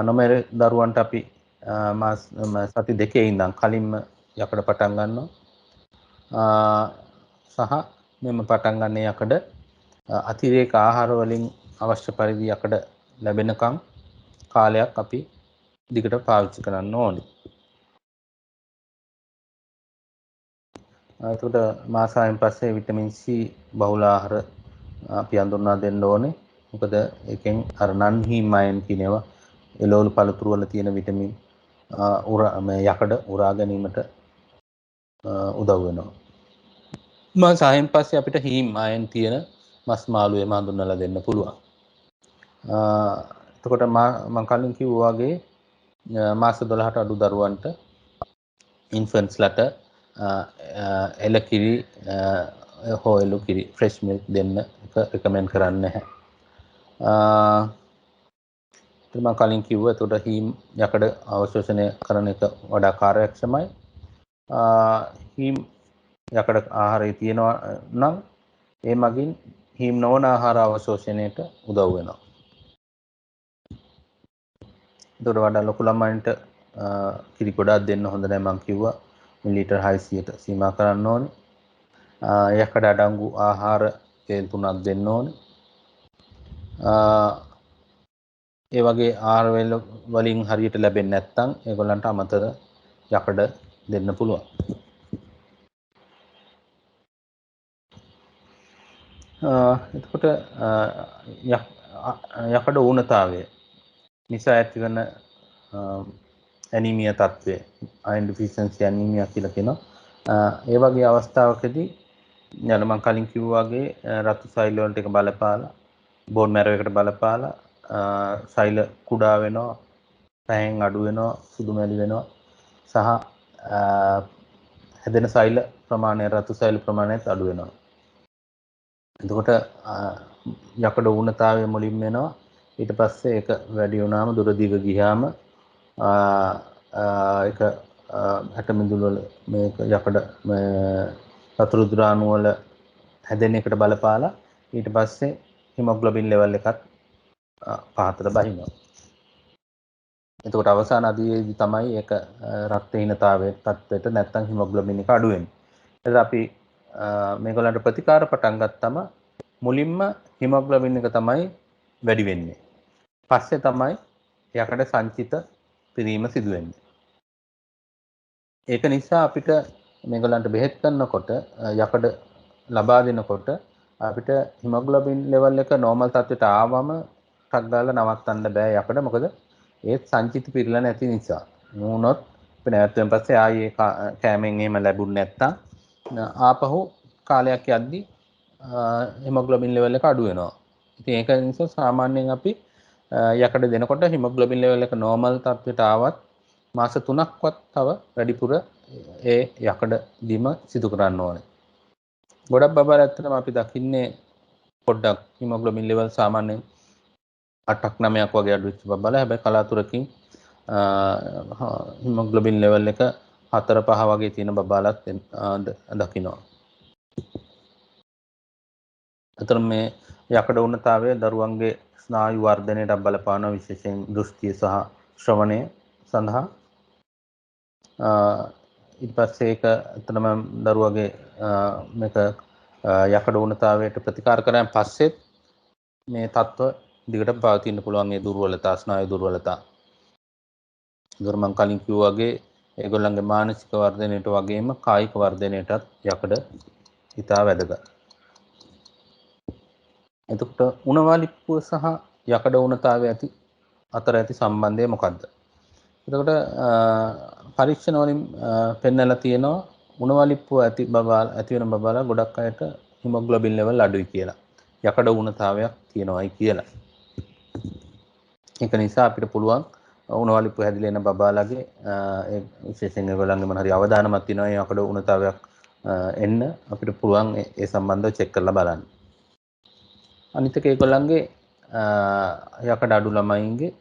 [SPEAKER 1] නොමෙර දරුවන්ට අපි සති 2 ඉඳන් කලින්ම යකඩ පටන් ගන්නවා. සහ මෙම පටන් ගන්න යකඩ අතිරේක ආහාර වලින් අවශ්‍ය පරිදි යකඩ ලැබෙනකම් කාලයක් අපි දිගට පාවිච්චි කරන්න ඕනේ. එතකොට මාසාවෙන් පස්සේ විටමින් C බහුල ආහාර අපි හඳුන්වා දෙන්න ඕනේ. මොකද ඒකෙන් අර නන් හීම් අයන් කියන ඒවා එළවලු පළතුරු වල තියෙන විටමින් යකඩ උරා ගැනීමට උදව් වෙනවා. මාසාවෙන් පස්සේ අපිට හීම් අයන් තියෙන මස් මාළුවෙම හඳුන්වලා දෙන්න පුළුවන්. එතකොට මම කලින් කිව්වා වගේ මාස 12ට අඩු දරුවන්ට ඉන්ෆන්ට්ස්ලට එලකිරි හෝ එළු කිරි ෆ්‍රෙෂ් මිල්ක් දෙන්න එක රෙකමෙන්ඩ් කරන්නේ නැහැ. මම කලින් කිව්වා එතකොට හීම් යකඩ අවශෝෂණය කරන එක වඩා කාර්යක්ෂමයි. හීම් යකඩ ආහාරයේ තියෙනවා නම් ඒ මගින් හීම් නොවන ආහාර අවශෝෂණයට උදව් වෙනවා. එතකොට වඩා ලොකු ළමයින්ට කිරි ගොඩාක් දෙන්න හොඳ නැහැ මම කිව්වා. මිලිලීටර් 600ට සීමා කරන්න ඕනේ. යකඩ අඩංගු ආහාර තෙල් 3ක් දෙන්න ඕනේ. ඒ වගේ ආහාර වලින් හරියට ලැබෙන්නේ නැත්නම් ඒගොල්ලන්ට අමතර යකඩ දෙන්න පුළුවන්. එතකොට යකඩ ඌනතාවය නිසා ඇතිවන ඇනීමියා තත්ත්වය අයන් ඩිෆිෂන්සි ඇනීමියා කියලා කියනවා. ඒ වගේ අවස්ථාවකදී මම කලින් කිව්වා වගේ රතු සෛල වලට එක බලපාලා බෝන් මැරෝ එකට බලපාලා සෛල කුඩා වෙනවා, පැහෙන් අඩු වෙනවා, සුදු මැලි වෙනවා සහ හැදෙන සෛල ප්‍රමාණය රතු සෛල ප්‍රමාණයත් අඩු වෙනවා. එතකොට යකඩ ඌනතාවය මුලින්ම එනවා. ඊට පස්සේ ඒක වැඩි වුණාම දුර දිග ගියාම ඒක හැට මිදුළු වල මේක යකඩ සතුරු ද්‍රාණු වල හැදෙන එකට බලපාලා ඊට පස්සේ හිමොග්ලොබින් ලෙවල් එකත් පහතට බහිනවා. එතකොට අවසාන අදියේදී තමයි ඒක රක්තහීනතාවයේ තත්ත්වයට නැත්තම් හිමොග්ලොබින් එක අඩු වෙන්නේ. එතකොට අපි මේගොල්ලන්ට ප්‍රතිකාර පටන් ගත්තම මුලින්ම හිමොග්ලොබින් එක තමයි වැඩි වෙන්නේ. පස්සේ තමයි යකඩ සංචිත පිරීම සිදු වෙන්නේ. ඒක නිසා අපිට මේගොල්ලන්ට බෙහෙත් කරනකොට යකඩ ලබා දෙනකොට අපිට හිමොග්ලොබින් ලෙවල් එක නෝමල් තත්ත්වයට ආවම ටක් ගාලා නවත්තන්න බෑ යකඩ. මොකද ඒත් සංචිත පිරලා නැති නිසා. නුනොත් අපි නැවතුම් පස්සේ ආයේ කෑමෙන් එහෙම ලැබුණ නැත්තම් ආපහු කාලයක් යද්දි හිමොග්ලොබින් ලෙවල් එක අඩු වෙනවා. ඉතින් ඒක නිසා සාමාන්‍යයෙන් අපි යකඩ දෙනකොට හිමොග්ලොබින් ලෙවල් එක නෝමල් තත්ත්වයට ආවත් මාස 3ක්වත් තව වැඩිපුර ඒ යකඩ දීම සිදු කරන්න ඕනේ. ගොඩක් බබාලා ඇත්තටම අපි දකින්නේ පොඩ්ඩක් හිමොග්ලොබින් ලෙවල් සාමාන්‍යයෙන් 8ක් 9ක් වගේ අඩු වෙච්ච බබාලා. හැබැයි කලාතුරකින් හිමොග්ලොබින් ලෙවල් එක 4 5 වගේ තියෙන බබාලත් දකිනවා. අතර මේ යකඩ ඌනතාවය දරුවන්ගේ ස්නායු වර්ධනයට බලපාන විශේෂයෙන් දෘෂ්ටිය සහ ශ්‍රවණය සඳහා ඊට පස්සේ ඒක අතනම දරුවගේ මේක යකඩ ඌනතාවයට ප්‍රතිකාර කරාන් පස්සෙත් මේ තත්ත්ව දිගට පවතින්න පුළුවන් මේ දුර්වලතා ස්නායු දුර්වලතා. ඒකර මම කලින් කිව්වා වගේ ඒගොල්ලන්ගේ මානසික වර්ධනයට වගේම කායික වර්ධනයටත් යකඩ ඉතා වැදගත්. එතකොට උණවාලිප්පුව සහ යකඩ ඌනතාවය අතර ඇති සම්බන්ධය මොකක්ද? එතකොට පරීක්ෂණ වලින් පෙන්නලා තියෙනවා උණවාලිප්පුව ඇති වෙන බබාලා ගොඩක් අයට හිමොග්ලොබින් ලෙවල් අඩුයි කියලා. යකඩ ඌනතාවයක් තියෙනවායි කියලා. ඒක නිසා අපිට පුළුවන් උණවාලිප්පුව හැදිලා එන බබාලාගේ ඒ විශේෂයෙන් ඒගොල්ලන්ගේ මොන හරි අවදානමක් තියෙනවා ඒ යකඩ ඌනතාවයක් එන්න අපිට පුළුවන් ඒ සම්බන්ධව චෙක් කරලා බලන්න. අනිත් එක ඒගොල්ලන්ගේ යකඩ අඩු ළමයින්ගේ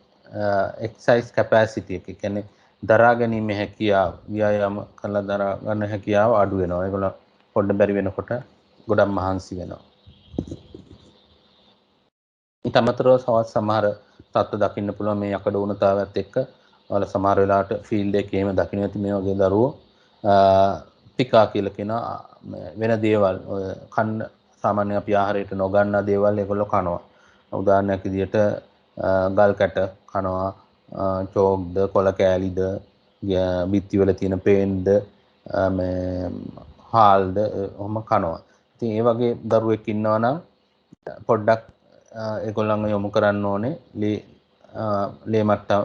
[SPEAKER 1] එක්සයිස් කැපැසිටි එක කියන්නේ දරා ගැනීම හැකියාව ව්‍යායාම කරලා දරා ගන්න හැකියාව අඩු වෙනවා. ඒගොල්ලෝ පොඩ්ඩ බැරි වෙනකොට ගොඩක් මහන්සි වෙනවා. ඊට අමතරව සමහර තත්ත්ව දකින්න පුළුවන් මේ යකඩ ඌනතාවයත් එක්ක ඔයාලා සමහර වෙලාවට ෆීල්ඩ් එකේ එහෙම දකින්න ඇති මේ වගේ දරුවෝ පිකා කියලා කියන වෙන දේවල් කන්න සාමාන්‍ය අපි ආහාරයට නොගන්නා දේවල් ඒගොල්ලෝ කනවා. උදාහරණයක් විදිහට ගල් කැට කනවා, චෝක්ද, කොළ කෑලිද, බිත්ති වල තියෙන පේන්ද, මේ හාල්ද ඔහොම කනවා. ඉතින් ඒ වගේ දරුවෙක් ඉන්නවා නම් පොඩ්ඩක් ඒගොල්ලන්ව යොමු කරන්න ඕනේ ලේ මට්ටම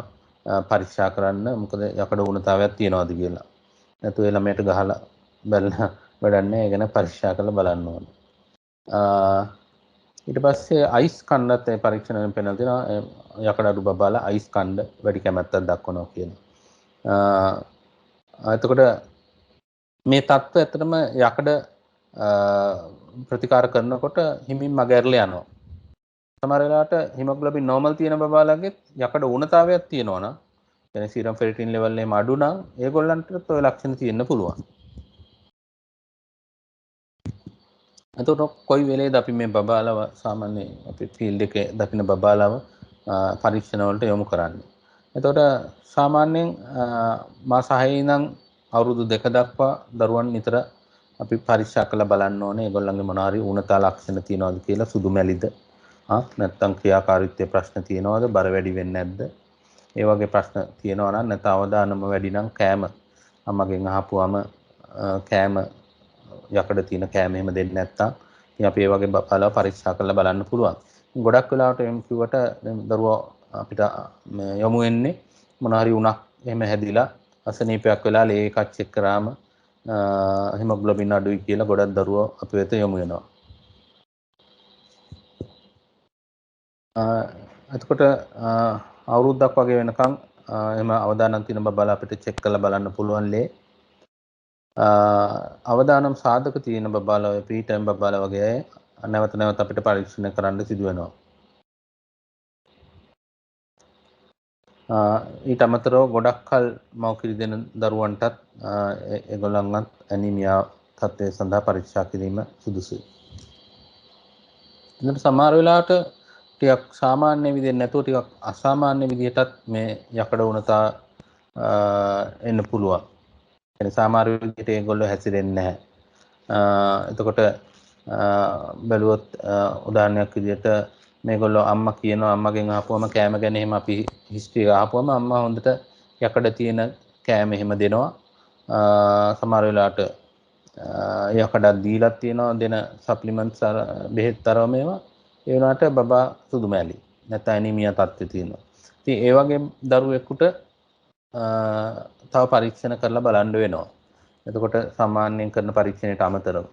[SPEAKER 1] පරීක්ෂා කරන්න. මොකද යකඩ උණතාවයක් තියනවාද කියලා. නැතු ඒ ළමයට ගහලා බලලා වැඩක් නැහැ. ඒ ගැන පරීක්ෂා කරලා බලන්න ඕනේ. ඊට පස්සේ අයිස් කණ්ඩත් ඒ පරීක්ෂණයෙන් පෙන්නලා තියෙනවා යකඩ අඩු බබාලා අයිස් කණ්ඩ වැඩි කැමැත්තක් දක්වනවා කියලා. එතකොට මේ தত্ত্ব ඇත්තටම යකඩ ප්‍රතිකාර කරනකොට හිමින් මගහැරලා යනවා. සමහර වෙලාවට හිමොග්ලොබින් නෝමල් තියෙන බබාලගේ යකඩ ඌනතාවයක් තියෙනවා නම් يعني සීරම් ෆෙරිටින් ලෙවල් එකම අඩු නම් ඒගොල්ලන්ටත් ඔය ලක්ෂණ තියෙන්න පුළුවන්. එතකොට කොයි වෙලේද අපි මේ බබාලව සාමාන්‍ය අපි ෆීල්ඩ් එකේ දකින්න බබාලව පරීක්ෂණ වලට යොමු කරන්නේ. එතකොට සාමාන්‍යයෙන් මාස 6 ඉඳන් අවුරුදු 2 දක්වා දරුවන් නිතර අපි පරීක්ෂා කරලා බලන්න ඕනේ ඒගොල්ලන්ගේ මොනවා හරි ඌනතා ලක්ෂණ තියෙනවද කියලා. සුදු මැලිද නැත්නම් ක්‍රියාකාරීත්වයේ ප්‍රශ්න තියෙනවද, බර වැඩි වෙන්නේ නැද්ද, ඒ වගේ ප්‍රශ්න තියෙනවා නම් නැත්නම් අවදානම වැඩි නම් කෑම අම්මගෙන් අහපුවම කෑම යකඩ තියෙන කෑම එහෙම දෙන්නේ නැත්නම් ඉතින් අපි ඒ වගේ බලව පරීක්ෂා කරලා බලන්න පුළුවන්. ගොඩක් වෙලාවට එම් කිව්වට දරුවා අපිට යොමු වෙන්නේ මොනවා හරි උණක් එහෙම හැදිලා අසනීපයක් වෙලා ලේ එකක් චෙක් කරාම හිමොග්ලොබින් අඩුයි කියලා ගොඩක් දරුවෝ අපි වෙත යොමු වෙනවා. එතකොට අවුරුද්දක් වගේ වෙනකන් එහෙම අවදානම් තියෙන බබාලා අපිට චෙක් කරලා බලන්න පුළුවන් ලේ. අවදානම් සාධක තියෙන බබාලා ඔය ප්‍රීටර්ම් බබාලා වගේ නැවත නැවත අපිට පරීක්ෂණ කරන්න සිදු වෙනවා. ඊට අමතරව ගොඩක් කල මව්කිරි දෙන දරුවන්ටත් ඒගොල්ලන්වත් ඇනීමියා තත්ත්වය සඳහා පරීක්ෂා කිරීම සුදුසුයි. ඉතින් සමහර වෙලාවට ටිකක් සාමාන්‍ය විදිහට නැතුව ටිකක් අසාමාන්‍ය විදිහටත් මේ යකඩ උණතා එන්න පුළුවන්. يعني සමහර විදිහට ඒගොල්ලෝ හැසිරෙන්නේ නැහැ. එතකොට බැලුවොත් උදාහරණයක් විදිහට මේගොල්ලෝ අම්මා කියනවා අම්මගෙන් අහපුවම කෑම ගැන එහෙම අපි හිස්ටරි අහපුවම අම්මා හොඳට යකඩ තියෙන කෑම එහෙම දෙනවා. සමහර වෙලාවට යකඩක් දීලා තියෙනවා දෙන සප්ලිමන්ට්ස් බෙහෙත් තරම මේවා. ඒ වුණාට බබා සුදු මැලි නැත්නම් ඇනීමියා තත්ත්වය තියෙනවා. ඉතින් ඒ වගේ දරුවෙකුට තව පරීක්ෂණ කරලා බලන්න වෙනවා. එතකොට සාමාන්‍යයෙන් කරන පරීක්ෂණයට අමතරව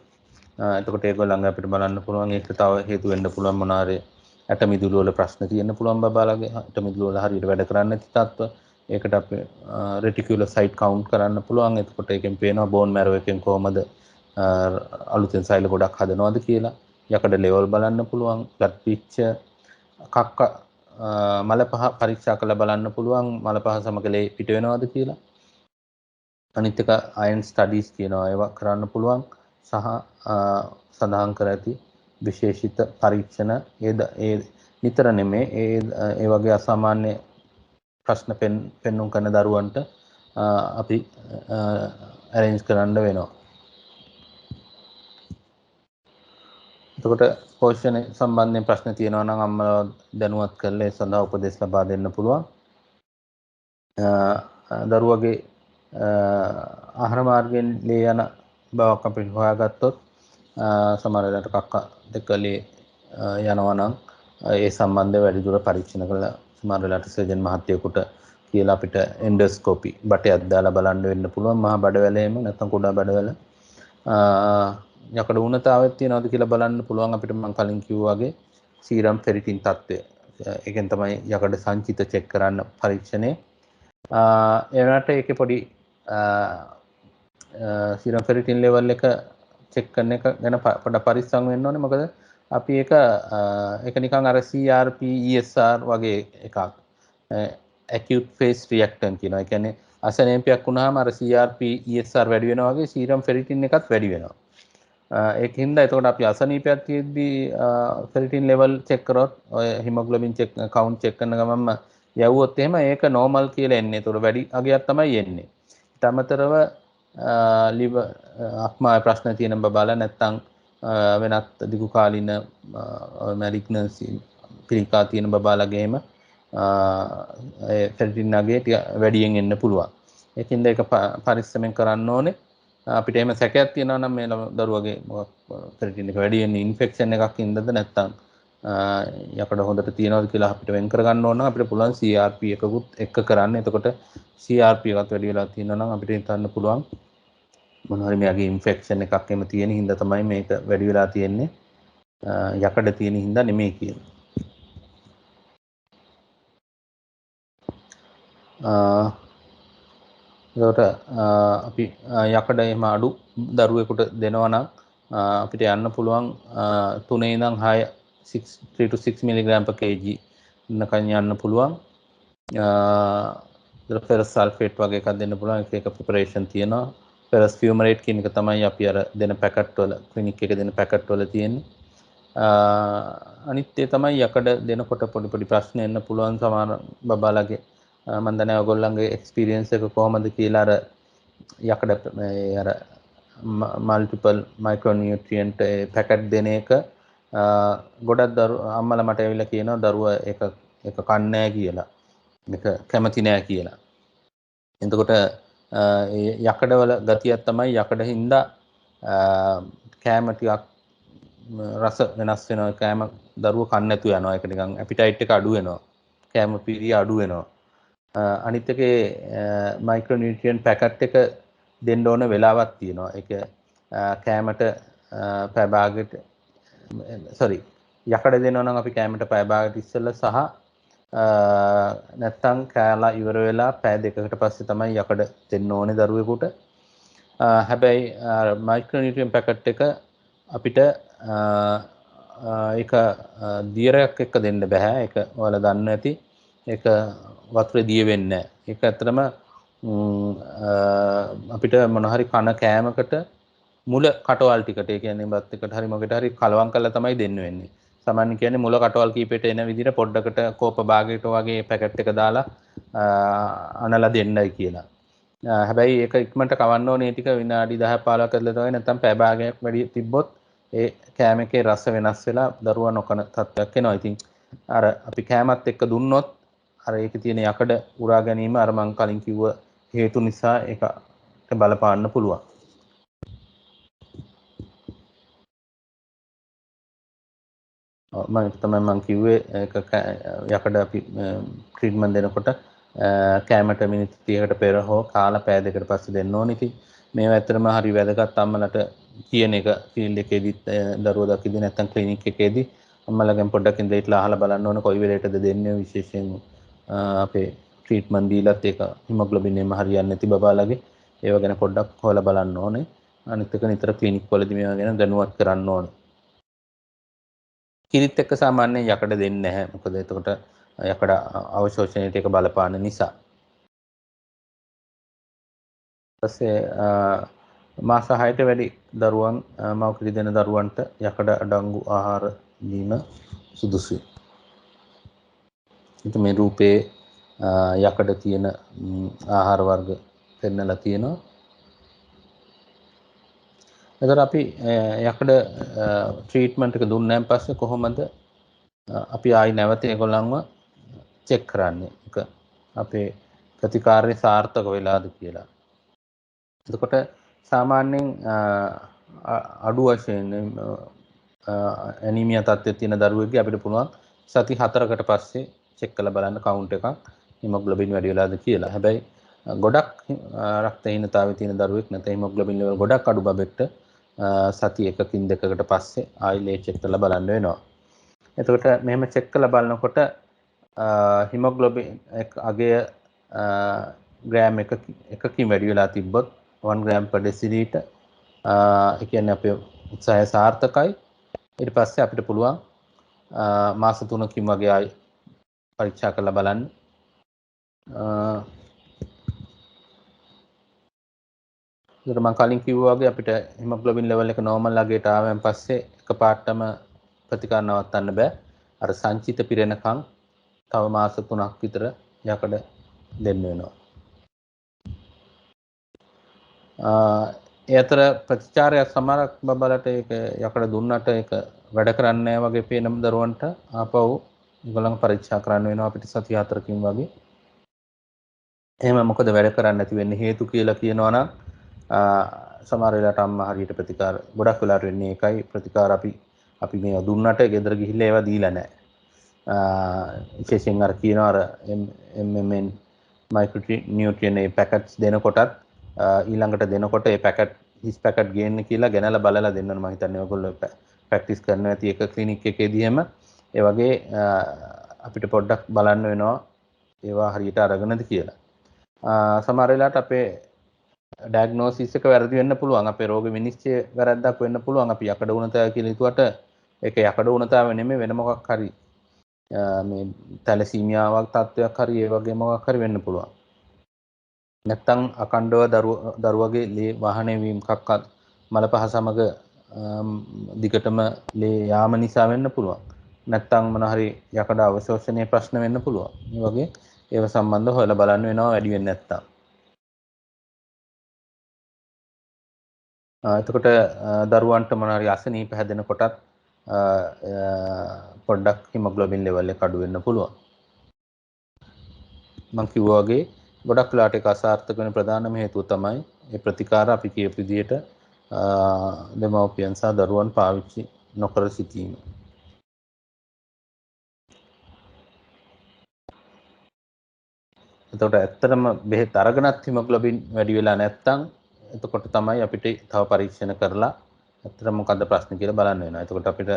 [SPEAKER 1] එතකොට ඒගොල්ලන් අපිට බලන්න පුළුවන් ඒක තව හේතු වෙන්න පුළුවන් මොනාරේ ඇට මිදුළු වල ප්‍රශ්න තියෙන්න පුළුවන් බබාලගේ ඇට මිදුළු වල හරියට වැඩ කරන්නේ නැති තත්ත්ව. ඒකට අපි රෙටිකියුලර් සයිට් කවුන්ට් කරන්න පුළුවන්. එතකොට ඒකෙන් පේනවා බෝන් මැරෝ එකෙන් කොහමද අලුතෙන් සෛල ගොඩක් හදනවද කියලා. යකඩ ලෙවල් බලන්න පුළුවන්. බ්ලඩ් පික්චර් කක්ක මල පහ පරීක්ෂා කරලා බලන්න පුළුවන්. මල පහ සමග ලේ පිට වෙනවද කියලා. අනිත් එක අයන් ස්ටඩීස් කියනවා ඒවා කරන්න පුළුවන්. සහ සඳහන් කර ඇති විශේෂිත පරීක්ෂණ ඒ නිතර නෙමේ ඒ වගේ අසාමාන්‍ය ප්‍රශ්න පෙන්නුම් කරන දරුවන්ට අපි ඇරේන්ජ් කරන්න වෙනවා. එතකොට පෝෂණය සම්බන්ධයෙන් ප්‍රශ්න තියෙනවා නම් අම්මලා දැනුවත් කරලා ඒ සඳහා උපදෙස් ලබා දෙන්න පුළුවන්. දරුවගේ ආහාර මාර්ගයෙන් ලේ යන බවක් අපිට හොයාගත්තොත් සමහර වෙලාවට කක්ක දෙකලේ යනවා නම් ඒ සම්බන්ධව වැඩිදුර පරීක්ෂණ කරලා සමහර වෙලාවට සර්ජන් මහත්තයෙකුට කියලා අපිට එන්ඩෝස්කෝපි බටයක් දාලා බලන්න වෙන්න පුළුවන්. මහා බඩවැලේම නැත්නම් කුඩා බඩවැල යකඩ ඌනතාවයක් තියනවාද කියලා බලන්න පුළුවන්. අපිට මම කලින් කිව්වා වගේ සීරම් ෆෙරිටින් තත්ත්වය. ඒකෙන් තමයි යකඩ සංචිත චෙක් කරන්න පරීක්ෂණය. ඒ වුණාට ඒකේ පොඩි සීරම් ෆෙරිටින් ලෙවල් එක චෙක් කරන එක ගැන පොඩ්ඩක් පරිස්සම් වෙන්න ඕනේ. මොකද අපි ඒක නිකන් අර CRP ESR වගේ එකක්. acute phase reactant කියනවා. ඒ කියන්නේ අසනීපයක් වුණාම අර CRP ESR වැඩි වෙනවා වගේ සීරම් ෆෙරිටින් එකත් වැඩි වෙනවා. ඒකින්ද එතකොට අපි අසනීපයක් තියෙද්දී ෆෙරිටින් ලෙවල් චෙක් කරොත් ඔය හිමොග්ලොබින් චෙක් කවුන්ට් චෙක් කරන ගමන්ම යවුවොත් එහෙම ඒක නෝමල් කියලා එන්නේ. ඒතකොට වැඩි අගයක් තමයි එන්නේ. ඊට අමතරව liver අක්මාවේ ප්‍රශ්න තියෙන බබාලා නැත්තම් වෙනත් දිගු කාලින මැලිග්නන්සි පිළිකා තියෙන බබාලාගේම ෆෙරිටින් අගය වැඩියෙන් එන්න පුළුවන්. ඒකින්ද ඒක පරිස්සමෙන් කරන්න ඕනේ. අපිට එහෙම සැකයක් තියෙනවා නම් මේ දරුවගේ ක්‍රිටින් එක වැඩි වෙන්නේ ඉන්ෆෙක්ෂන් එකක් ඉඳද නැත්නම් යකඩ හොඳට තියනවාද කියලා අපිට වෙන් කරගන්න ඕන නම් අපිට පුළුවන් CRP එකකුත් එක්ක කරන්න. එතකොට CRP එකත් වැඩි වෙලා තියෙනවා නම් අපිට හිතන්න පුළුවන් මොනවා හරි මෙයාගේ ඉන්ෆෙක්ෂන් එකක් එම තියෙන හින්දා තමයි මේක වැඩි වෙලා තියෙන්නේ. යකඩ තියෙන හින්දා නෙමෙයි කියන්නේ. එතකොට අපි යකඩ එහෙම අඩු දරුවෙකුට දෙනවා නම් අපිට යන්න පුළුවන් 3 ඉඳන් 3 to 6 මිලිග්‍රෑම් per kg නකන් යන්න පුළුවන්. ෆෙරස් සල්ෆේට් වගේ එකක් දෙන්න පුළුවන්. එක ප්‍රිපරේෂන් තියෙනවා. ෆෙරස් ෆියුමරේට් කියන එක තමයි අපි අර දෙන පැකට් වල ක්ලිනික් එකේ දෙන පැකට් වල තියෙන්නේ. අනිත් ඒ තමයි යකඩ දෙනකොට පොඩි ප්‍රශ්න එන්න පුළුවන් සමහර බබාලගේ. මම දන්නේ ඔයගොල්ලන්ගේ එක්ස්පීරියන්ස් එක කොහොමද කියලා අර යකඩ අර මල්ටිපල් මයික්‍රෝනියුට්‍රියන්ට් පැකට් දෙන එක ගොඩක් අම්මලා මට ඇවිල්ලා කියනවා දරුවා එක කන්නේ කියලා. මේක කැමති නෑ කියලා. එතකොට යකඩවල ගතියක් තමයි යකඩ හින්දා කෑම ටිකක් රස වෙනස් වෙනවා. කෑම දරුව කන්න නැතුව යනවා. ඒක නිකන් ඇපිටයිට් එක අඩු වෙනවා. කෑම පිරිය අඩු වෙනවා. අනිත් එකේ මයික්‍රෝනියුට්‍රියන්ට් පැකට් එක දෙන්න ඕන වෙලාවක් තියෙනවා. ඒක කෑමට පැය භාගයට යකඩ දෙනවා නම් අපි කෑමට පැය භාගයට ඉස්සෙල්ලා සහ නැත්තම් කෑලා ඉවර වෙලා පැය දෙකකට පස්සේ තමයි යකඩ දෙන්න ඕනේ දරුවෙකුට. හැබැයි මයික්‍රෝනියුට්‍රියන්ට් පැකට් එක අපිට ඒක දියරයක් එක්ක දෙන්න බෑ. ඒක ඔයාලා දන්න ඇති. ඒක වතුරේ දිය වෙන්නේ නැහැ. ඒක ඇත්තටම අපිට මොන හරි කන කෑමකට මුල කටවල් ටිකට, ඒ කියන්නේ බත් එකට හරි මොකට හරි කලවම් කරලා තමයි දෙන්න වෙන්නේ. සාමාන්‍ය කියන්නේ මුල කටවල් කීපෙට එන විදිහට පොඩ්ඩකට කෝප භාගයට වගේ පැකට් එක දාලා අනලා දෙන්නයි කියලා. හැබැයි ඒක ඉක්මනට කවන්න ඕනේ ටික විනාඩි 10 15ක් ඇතුළත තමයි. නැත්නම් පැය භාගයක් වැඩි තිබ්බොත් ඒ කෑම එකේ රස වෙනස් වෙලා දරුවා නොකන තත්ත්වයක් එනවා. ඉතින් අර අපි කෑමත් එක්ක දුන්නොත් අර ඒකේ තියෙන යකඩ උරා ගැනීම අර මං කලින් කිව්ව හේතු නිසා ඒකට බලපාන්න පුළුවන්. මම කිව්වේ ඒක යකඩ අපි ට්‍රීට්මන්ට් දෙනකොට කෑමට මිනිත්තු 30කට පෙර හෝ කාලා පැය දෙකකට පස්සේ දෙන්න ඕනේ. ඉතින් මේවා ඇත්තටම හරි වැදගත් අම්මලට කියන එක ෆීල්ඩ් එකේදීත් දරුවෝ දකිද්දී නැත්නම් ක්ලිනික් එකේදී අම්මලාගෙන් පොඩ්ඩක් ඉඳලා අහලා බලන්න ඕනේ කොයි වෙලේටද දෙන්නේ. විශේෂයෙන් අපේ ට්‍රීට්මන්ට් දීලත් ඒක හිමොග්ලොබින් එම හරියන්නේ නැති බබාලගේ ඒව ගැන පොඩ්ඩක් හොයලා බලන්න ඕනේ. අනිත් එක නිතර ක්ලිනික් වලදී මේවා ගැන දැනුවත් කරන්න ඕනේ. කිරිත් එක්ක සාමාන්‍යයෙන් යකඩ දෙන්නේ නැහැ. මොකද එතකොට යකඩ අවශෝෂණයට ඒක බලපාන නිසා. ඊපස්සේ මාස 6ට වැඩි දරුවන් මව් කිරි දෙන දරුවන්ට යකඩ අඩංගු ආහාර දීම සුදුසුයි. ඉතින් මේ රූපේ යකඩ තියෙන ආහාර වර්ග පෙන්නලා තියෙනවා. එතකොට අපි යකඩ ට්‍රීට්මන්ට් එක දුන්නාන් පස්සේ කොහොමද අපි ආයි නැවත ඒගොල්ලන්ව චෙක් කරන්නේ? ඒක අපේ ප්‍රතිකාරය සාර්ථක වෙලාද කියලා. එතකොට සාමාන්‍යයෙන් අඩු වශයෙන් ඇනීමියා තත්ත්වයේ තියෙන දරුවෙක්ගේ අපිට පුළුවන් සති 4කට පස්සේ චෙක් කරලා බලන්න කවුන්ට් එකක් හිමොග්ලොබින් වැඩි වෙලාද කියලා. හැබැයි ගොඩක් රක්තහීනතාවයේ තියෙන දරුවෙක් නැත්නම් හිමොග්ලොබින් ලෙවල් ගොඩක් අඩු බබෙක්ට සති 1කින් 2කට පස්සේ ආයි ලේ චෙක් කරලා බලන්න වෙනවා. එතකොට මෙහෙම චෙක් කරලා බලනකොට හිමොග්ලොබින් අගය ග්‍රෑම් එකකින් වැඩි වෙලා තිබ්බොත් 1 gram per deciliter ඒ කියන්නේ අපේ උත්සාහය සාර්ථකයි. ඊට පස්සේ අපිට පුළුවන් මාස 3කින් වගේ ආයි පරීක්ෂා කරලා බලන්න. ඒකට මම කලින් කිව්වා වගේ අපිට හිමොග්ලොබින් ලෙවල් එක නෝමල් අගයට ආවම පස්සේ එකපාරටම ප්‍රතිකාර නවත්තන්න බෑ. අර සංචිත පිරෙනකන් තව මාස 3ක් විතර යකඩ දෙන්න වෙනවා. ඒ අතර ප්‍රතිචාරයක් සමහරක් බබලට ඒක යකඩ දුන්නට ඒක වැඩ කරන්නේ නැහැ වගේ පේන දරුවන්ට ආපහු ඒගොල්ලන් පරීක්ෂා කරන්න වෙනවා අපිට සති 4කින් වගේ. එහෙම මොකද වැඩ කරන්නේ නැති වෙන්නේ හේතු කියලා කියනවා නම් සමහර වෙලාවට අම්මා හරියට ප්‍රතිකාර ගොඩක් වෙලාවට වෙන්නේ ඒකයි ප්‍රතිකාර අපි මේ දුන්නට ගෙදර ගිහිල්ලා ඒවා දීලා නැහැ. විශේෂයෙන් අර කියනවා අර MMN මයික්‍රෝ නියුට්‍රියන් ඒ පැකට්ස් දෙනකොටත් ඊළඟට දෙනකොට ඒ පැකට් හිස් පැකට් ගේන්න කියලා ගෙනලා බලලා දෙන්න ඕන. මම හිතන්නේ ඔයගොල්ලෝ ප්‍රැක්ටිස් කරනවා ඇති එක ක්ලිනික් එකේදී එහෙම ඒ වගේ අපිට පොඩ්ඩක් බලන්න වෙනවා ඒවා හරියට අරගෙනද කියලා. සමහර වෙලාවට අපේ ඩයග්නෝසිස් එක වැරදි වෙන්න පුළුවන්. අපේ රෝග විනිශ්චය වැරද්දක් වෙන්න පුළුවන්. අපි යකඩ උණුතාවය කියලා හිතුවට ඒක යකඩ උණුතාවය නෙමෙයි වෙන මොකක් හරි මේ තැලසීමියාවක් තත්ත්වයක් හරි ඒ වගේ මොකක් හරි වෙන්න පුළුවන්. නැත්තම් අකණ්ඩව දරුවගේ ලේ වාහනය වීමක්වත් මල පහ සමග දිගටම ලේ යාම නිසා වෙන්න පුළුවන්. නැත්තම් මොන හරි යකඩ අවශෝෂණයේ ප්‍රශ්න වෙන්න පුළුවන්. මේ වගේ ඒව සම්බන්ධව හොයලා බලන්න වෙනවා වැඩි වෙන්නේ නැත්තම්. එතකොට දරුවන්ට මොන හරි අසනීප හැදෙනකොටත් පොඩ්ඩක් හිමොග්ලොබින් ලෙවල් එක අඩු වෙන්න පුළුවන්. මම කිව්වා වගේ ගොඩක් වෙලාට ඒක අසාර්ථක වෙන ප්‍රධානම හේතුව තමයි මේ ප්‍රතිකාර අපි කියපු විදිහට දෙමව්පියන් සහ දරුවන් පාවිච්චි නොකර සිටීම. එතකොට ඇත්තටම බෙහෙත් අරගෙනත් හිමොග්ලොබින් වැඩි වෙලා නැත්නම් එතකොට තමයි අපිට තව පරීක්ෂණ කරලා ඇත්තටම මොකද්ද ප්‍රශ්නේ කියලා බලන්න වෙනවා. එතකොට අපිට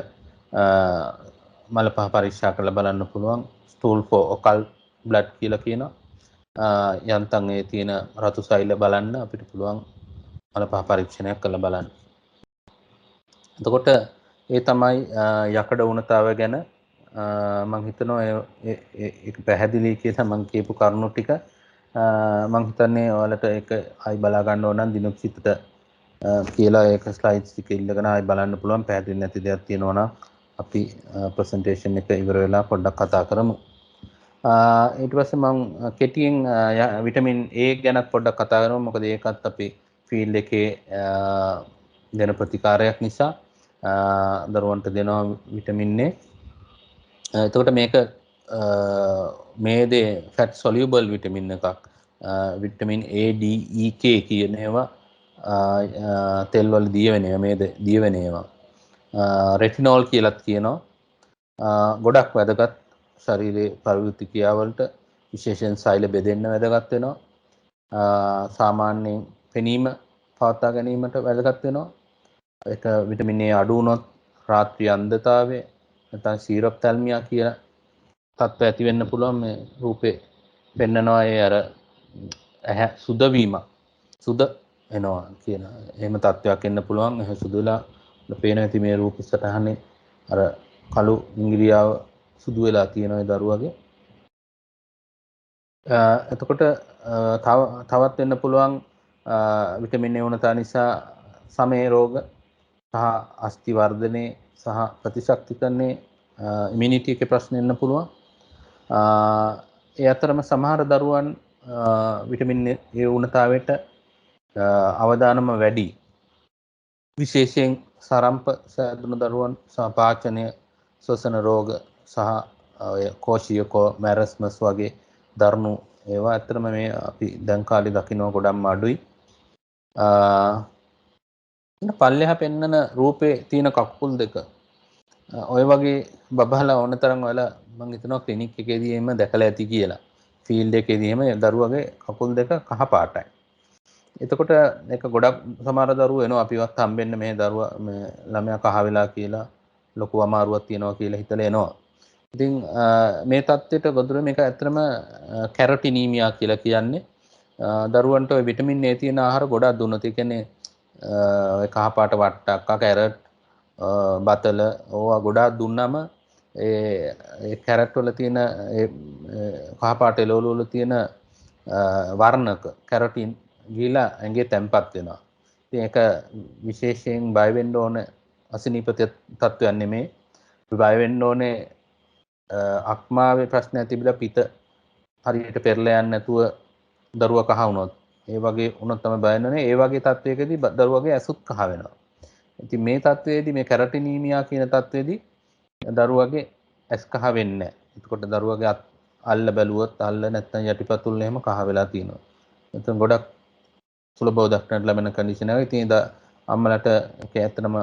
[SPEAKER 1] මල පහ පරීක්ෂා කරලා බලන්න පුළුවන් stool for occult blood කියලා කියනවා. යන්තම් ඒ තියෙන රතු සෛල බලන්න අපිට පුළුවන් මල පහ පරීක්ෂණයක් කරලා බලන්න. එතකොට ඒ තමයි යකඩ උණතාවය ගැන මම හිතනවා ඒක පැහැදිලි කියලා මම කියපු කරුණු ටික මම හිතන්නේ ඔයාලට ඒක ආයි බලා ගන්න ඕන නම් දිනුක් සිතට කියලා ඒක ස්ලයිඩ්ස් ටික ඉල්ලගෙන ආයි බලන්න පුළුවන් පැහැදිලි නැති දෙයක් තියෙනවා නම් අපි ප්‍රසන්ටේෂන් එක ඉවර වෙලා පොඩ්ඩක් කතා කරමු. ඊට පස්සේ මම කෙටියෙන් විටමින් A ගැනත් පොඩ්ඩක් කතා කරමු. මොකද ඒකත් අපි ෆීල්ඩ් එකේ දෙන ප්‍රතිකාරයක් නිසා දරුවන්ට දෙනවා විටමින් A. එතකොට මේක මේදේ ෆැට් සොලියබල් විටමින් එකක්. Vitamin A D E K කියන ඒවා තෙල් වල දියවෙන ඒවා මේද දියවෙන ඒවා. රෙටිනෝල් කියලාත් කියනවා. ගොඩක් වැදගත් ශරීරයේ ප්‍රවෘත්ති ක්‍රියාවලට විශේෂයෙන් සෛල බෙදෙන්න වැදගත් වෙනවා. සාමාන්‍යයෙන් පෙනීම පවත්වා ගැනීමට වැදගත් වෙනවා. ඒක විටමින් A අඩු වුණොත් රාත්‍රී අන්ධතාවය නැත්නම් සීරොප්තැල්මියා කියලා තත්ත්ව ඇති වෙන්න පුළුවන්. මේ රූපේ පෙන්නනවා ඒ අර ඇහැ සුද වීම සුද එනවා කියන එහෙම තත්ත්වයක් එන්න පුළුවන්. එහෙ සුදුලා පේන ඇති මේ රූප සටහනේ අර කළු ඉංග්‍රියාව සුදු වෙලා තියෙන ඒ දරුවගේ. එතකොට තවත් වෙන්න පුළුවන් විටමින් A උණතා නිසා සමේ රෝග සහ අස්ථි වර්ධනයේ සහ ප්‍රතිශක්තිකරණයේ ඉමුනිටි එකේ ප්‍රශ්න එන්න පුළුවන්. ඒ අතරම සමහර දරුවන් විටමින් A උණතාවයට අවදානම වැඩි. විශේෂයෙන් සරම්ප සෑදුණු දරුවන් සහ පාචනය ශ්වසන රෝග සහ කෝෂීය මැරස්මස් වගේ දරුණු ඒවා ඇත්තටම මේ අපි දැන් කාලේ දකින්න ගොඩක්ම අඩුයි. පල්ලෙහා පෙන්නන රූපේ තියෙන කකුල් දෙක ඔය වගේ බබහලා ඕන තරම් ඔයාලා මම හිතනවා ක්ලිනික් එකේදී එහෙම දැකලා ඇති කියලා. ෆීල්ඩ් එකේදී එහෙම දරුවගේ කකුල් දෙක කහ පාටයි. එතකොට ඒක ගොඩක් සමහර දරුවෝ එනවා අපිවත් හම්බෙන්න මේ දරුවා මේ ළමයා කහ වෙලා කියලා ලොකු අමාරුවක් තියෙනවා කියලා හිතලා එනවා. ඉතින් මේ தත්ත්වයට ගොදුරු මේක ඇත්තටම කැරොටිනීමියා කියලා කියන්නේ. දරුවන්ට ඔය විටමින් A තියෙන ආහාර ගොඩක් දුන්නොත් ඒ කියන්නේ ඔය කහ පාට වට්ටක්ක කැරට් බතල ඕවා ගොඩාක් දුන්නම ඒ කැරට් වල තියෙන ඒ කහ පාට එළවලු වල තියෙන වර්ණක කැරොටින් ගිහිලා ඇඟේ තැම්පත් වෙනවා. ඉතින් ඒක විශේෂයෙන් බය වෙන්න ඕන අසනීප තත්ත්වයක් නෙමෙයි. බය වෙන්න ඕනේ අක්මාවේ ප්‍රශ්නයක් තිබිලා පිට හරියට පෙරලා යන්නේ නැතුව දරුවා කහ වුණොත්. ඒ වගේ වුණොත් තමයි බය වෙන්නේ. ඒ වගේ තත්වයකදී දරුවගේ ඇසුත් කහ වෙනවා. ඉතින් මේ තත්වයේදී මේ කැරොටිනීමියා කියන තත්වයේදී දරුවගේ ඇස් කහ වෙන්නේ නැහැ. එතකොට දරුවගේ අල්ල බැලුවොත් අල්ල නැත්නම් යටිපතුල් එහෙම කහ වෙලා තියෙනවා. එතන ගොඩක් සුලභව දක්නට ලැබෙන කන්ඩිෂන් එකක්. ඉතින් ඒ අම්මලට ඒක ඇත්තටම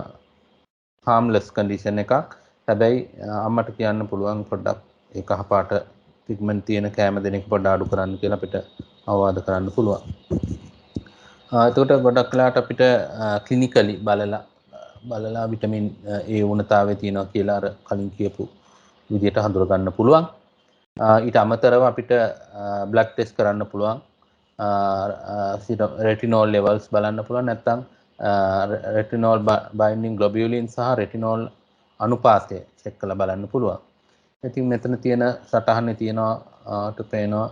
[SPEAKER 1] harmless condition එකක්. හැබැයි අම්මට කියන්න පුළුවන් පොඩ්ඩක් ඒ කහපාට පිග්මන්ට් තියෙන කෑම දෙන එක පොඩ්ඩක් අඩු කරන්න කියලා අපිට අවවාද කරන්න පුළුවන්. එතකොට ගොඩක් වෙලාවට අපිට ක්ලිනිකලි බලලා විටමින් A උණතාවය තියෙනවා කියලා අර කලින් කියපු විදිහට හඳුර ගන්න පුළුවන්. ඊට අමතරව අපිට බ්ලඩ් ටෙස්ට් කරන්න පුළුවන්. රෙටිනෝල් ලෙවල්ස් බලන්න පුළුවන්. නැත්නම් රෙටිනෝල් බයින්ඩින් ග්ලොබියුලින් සහ රෙටිනෝල් අනුපාතය චෙක් කරලා බලන්න පුළුවන්. ඉතින් මෙතන තියෙන සටහනේ තියෙනවා පේනවා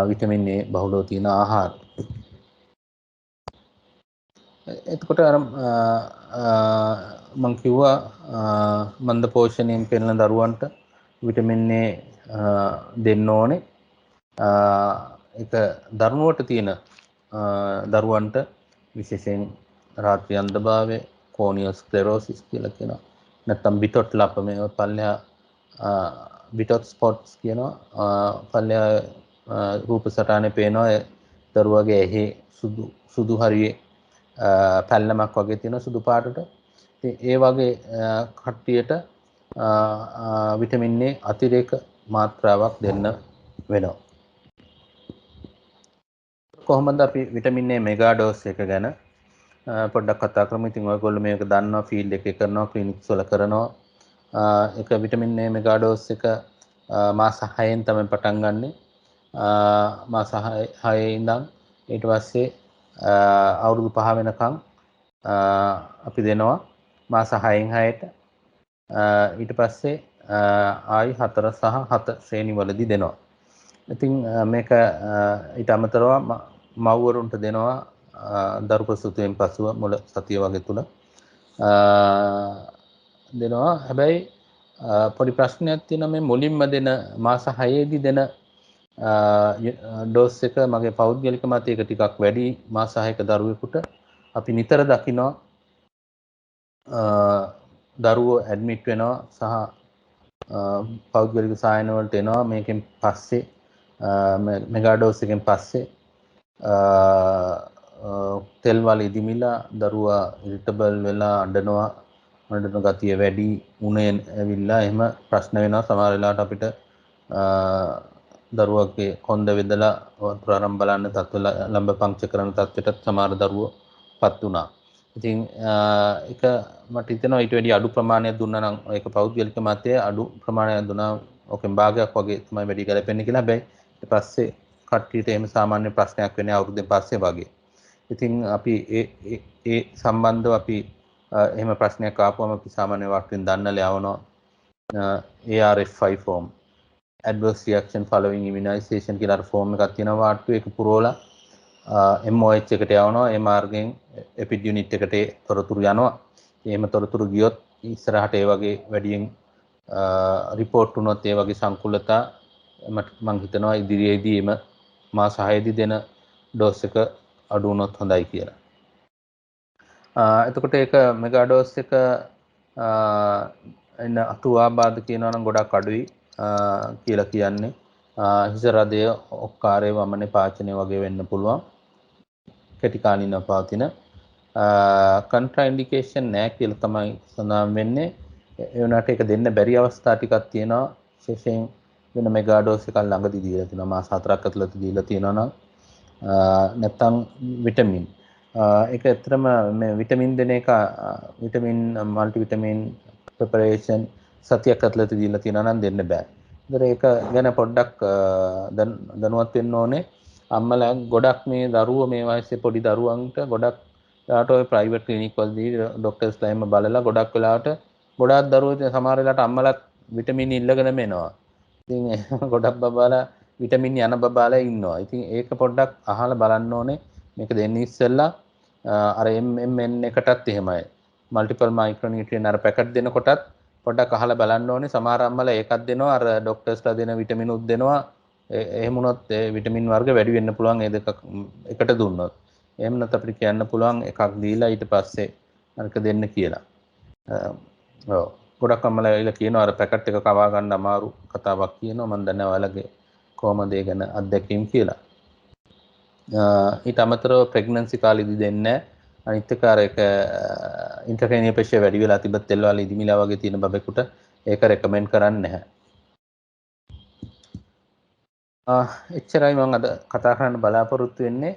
[SPEAKER 1] විටමින් A බහුලව තියෙන ආහාර. එතකොට අර මම කිව්වා මන්ද පෝෂණයෙන් පෙළෙන දරුවන්ට විටමින් A දෙන්න ඕනේ. ඒක දරුණුවට තියෙන දරුවන්ට විශේෂයෙන් රාත්‍රී අන්ධභාවය, කෝනියල් ස්ක්ලෙරෝසිස් කියලා කියනවා. නැත්නම් බිටොට් ලප මේ පල්ලෙහා බිටොට් ස්පොට්ස් කියනවා. පල්ලෙහා රූප සටහනේ පේනවා දරුවගේ ඇහි සුදු හරියේ පැල්ලමක් වගේ තියෙන සුදු පාටට. ඉතින් ඒ වගේ කට්ටියට විටමින් A අතිරේක මාත්‍රාවක් දෙන්න වෙනවා. කොහොමද අපි විටමින් A මෙගා ඩෝස් එක ගැන පොඩ්ඩක් කතා කරමු. ඉතින් ඔයගොල්ලෝ මේක දන්නවා, ෆීල්ඩ් එකේ කරනවා, ක්ලිනික්ස් වල කරනවා. ඒක විටමින් A මෙගා ඩෝස් එක මාස 6න් තමයි පටන් ගන්නෙ. මාස 6 ඉඳන් ඊට පස්සේ අවුරුදු 5 වෙනකම් අපි දෙනවා මාස 6න් 6ට. ඊට පස්සේ ආයි 4 සහ 7 ශ්‍රේණි වලදී දෙනවා. ඉතින් මේක ඊට අමතරව මව්වරුන්ට දෙනවා දරු ප්‍රසූතියෙන් පසුව මුල සතිය වගේ තුල දෙනවා. හැබැයි පොඩි ප්‍රශ්නයක් තියෙනවා මේ මුලින්ම දෙන මාස 6ේදී දෙන ඩෝස් එක මගේ පෞද්ගලික මතයක ටිකක් වැඩි. මාස 6ක දරුවෙකුට අපි නිතර දකිනවා දරුවෝ ඇඩ්මිට් වෙනවා සහ පෞද්ගලික සායන වලට එනවා මේකෙන් පස්සේ මෙගා ඩෝස් එකෙන් පස්සේ තෙල් වල ඉදිමිලා දරුවා ඉරිටබල් වෙලා අඬන ගතිය වැඩි, උණේ ඇවිල්ලා එහෙම ප්‍රශ්න වෙනවා. සමහර වෙලාවට අපිට දරුවගේ කොන්ද වෙදලා වතුර බලන්න තත්ත්ව ලම්බ පංක්චර් කරන තත්ත්වයටත් සමහර දරුවෝ පත් වුණා. ඉතින් ඒක මට හිතෙනවා ඊට වැඩි අඩු ප්‍රමාණයක් දුන්නා නම් ඒක පෞද්ගලික මතය අඩු ප්‍රමාණයක් දුන්නා ඔකෙන් භාගයක් වගේ තමයි වැඩි ගැලපෙන්නේ කියලා. හැබැයි ඊට පස්සේ කට්ටියට එහෙම සාමාන්‍ය ප්‍රශ්නයක් වෙන්නේ අවුරුද්දෙන් පස්සේ වගේ. ඉතින් අපි ඒ සම්බන්ධව අපි එහෙම ප්‍රශ්නයක් ආපුවම අපි සාමාන්‍ය වර්ගයෙන් දන්නලා යවනවා ARF5 form, adverse reaction following immunization කියලා ෆෝම් එකක් තියෙනවා. වාට්ටු එක පුරවලා MOH එකට යවනවා. ඒ මාර්ගයෙන් එපිඩ් යුනිට් එකට තොරතුරු යනවා. එහෙම තොරතුරු ගියොත් ඉස්සරහට ඒ වගේ වැඩියෙන් රිපෝට් වුණොත් ඒ වගේ සංකුලතා මම හිතනවා ඉදිරියේදී එම මාස 6දී දෙන ඩෝස් එක අඩු වුණොත් හොඳයි කියලා. එතකොට ඒක මෙගා ඩෝස් එක එන අතුවාබාධ කියනවා නම් ගොඩක් අඩුයි කියලා කියන්නේ. හිස රදය, ඔක්කාරය, වමනේ පාචනය වගේ වෙන්න පුළුවන්. කෙටි කාලිනව පවතින කන්ට්‍රා ඉන්ඩිකේෂන් නැහැ කියලා තමයි සඳහන් වෙන්නේ. ඒ වුණාට ඒක දෙන්න බැරි අවස්ථා ටිකක් තියෙනවා. විශේෂයෙන් වෙන මෙගා ඩෝස් එකක් ළඟදී දීලා තියෙනවා. මාස 4ක් ඇතුළත දීලා තියෙනවා නම් නැත්තම් විටමින් ඒක ඇත්තටම මේ විටමින් දෙන එක විටමින් මල්ටි විටමින් ප්‍රෙපරේෂන් සතියක් ඇතුළත දීලා තියෙනවා නම් දෙන්න බෑ. ඒතර ඒක ගැන පොඩ්ඩක් දැනුවත් වෙන්න ඕනේ. අම්මලා ගොඩක් මේ දරුවෝ මේ වයසේ පොඩි දරුවන්ට ගොඩක් වෙලාවට ඔය ප්‍රයිවට් ක්ලිනික් වලදී ડોක්ටර්ස්ලා එහෙම බලලා ගොඩක් වෙලාවට ගොඩාක් දරුවෝ සමහර වෙලාවට අම්මලාත් විටමින් ඉල්ලගෙනම එනවා. ඉතින් ගොඩක් බබාලා විටමින් යන බබාලා ඉන්නවා. ඉතින් ඒක පොඩ්ඩක් අහලා බලන්න ඕනේ. මේක දෙන්න ඉස්සෙල්ලා අර MMN එකටත් එහෙමයි. මල්ටිපල් මයික්‍රොනියුට්‍රියන් අර පැකට් දෙනකොටත් පොඩ්ඩක් අහලා බලන්න ඕනේ. සමහර අම්මලා ඒකත් දෙනවා. අර ડોක්ටර්ස්ලා දෙන විටමිනුත් දෙනවා. එහෙම වුණොත් ඒ විටමින් වර්ග වැඩි වෙන්න පුළුවන් ඒ දෙක එකට දුන්නොත්. එහෙම නැත්නම් අපිට කියන්න පුළුවන් එකක් දීලා ඊට පස්සේ අරක දෙන්න කියලා. ඔව්. ගොඩක් අම්මලා ඇවිල්ලා කියනවා අර පැකට් එක කවා ගන්න අමාරු කතාවක් කියනවා. මම දන්නේ ඔයාලගේ කොහමද ඒ ගැන අත්දැකීම් කියලා. ඊට අමතරව ප්‍රෙග්නන්සි කාලෙදි දෙන්නේ නැහැ. අනිත් එක අර එක ඉන්ටර්ක්‍රේනියල් ප්‍රෙෂර් වැඩි වෙලා තිබ්බත් තෙල්වල ඉදිමිලා වගේ තියෙන බබෙකුට ඒක රෙකමෙන්ඩ් කරන්නේ නැහැ. එච්චරයි මම අද කතා කරන්න බලාපොරොත්තු වෙන්නේ.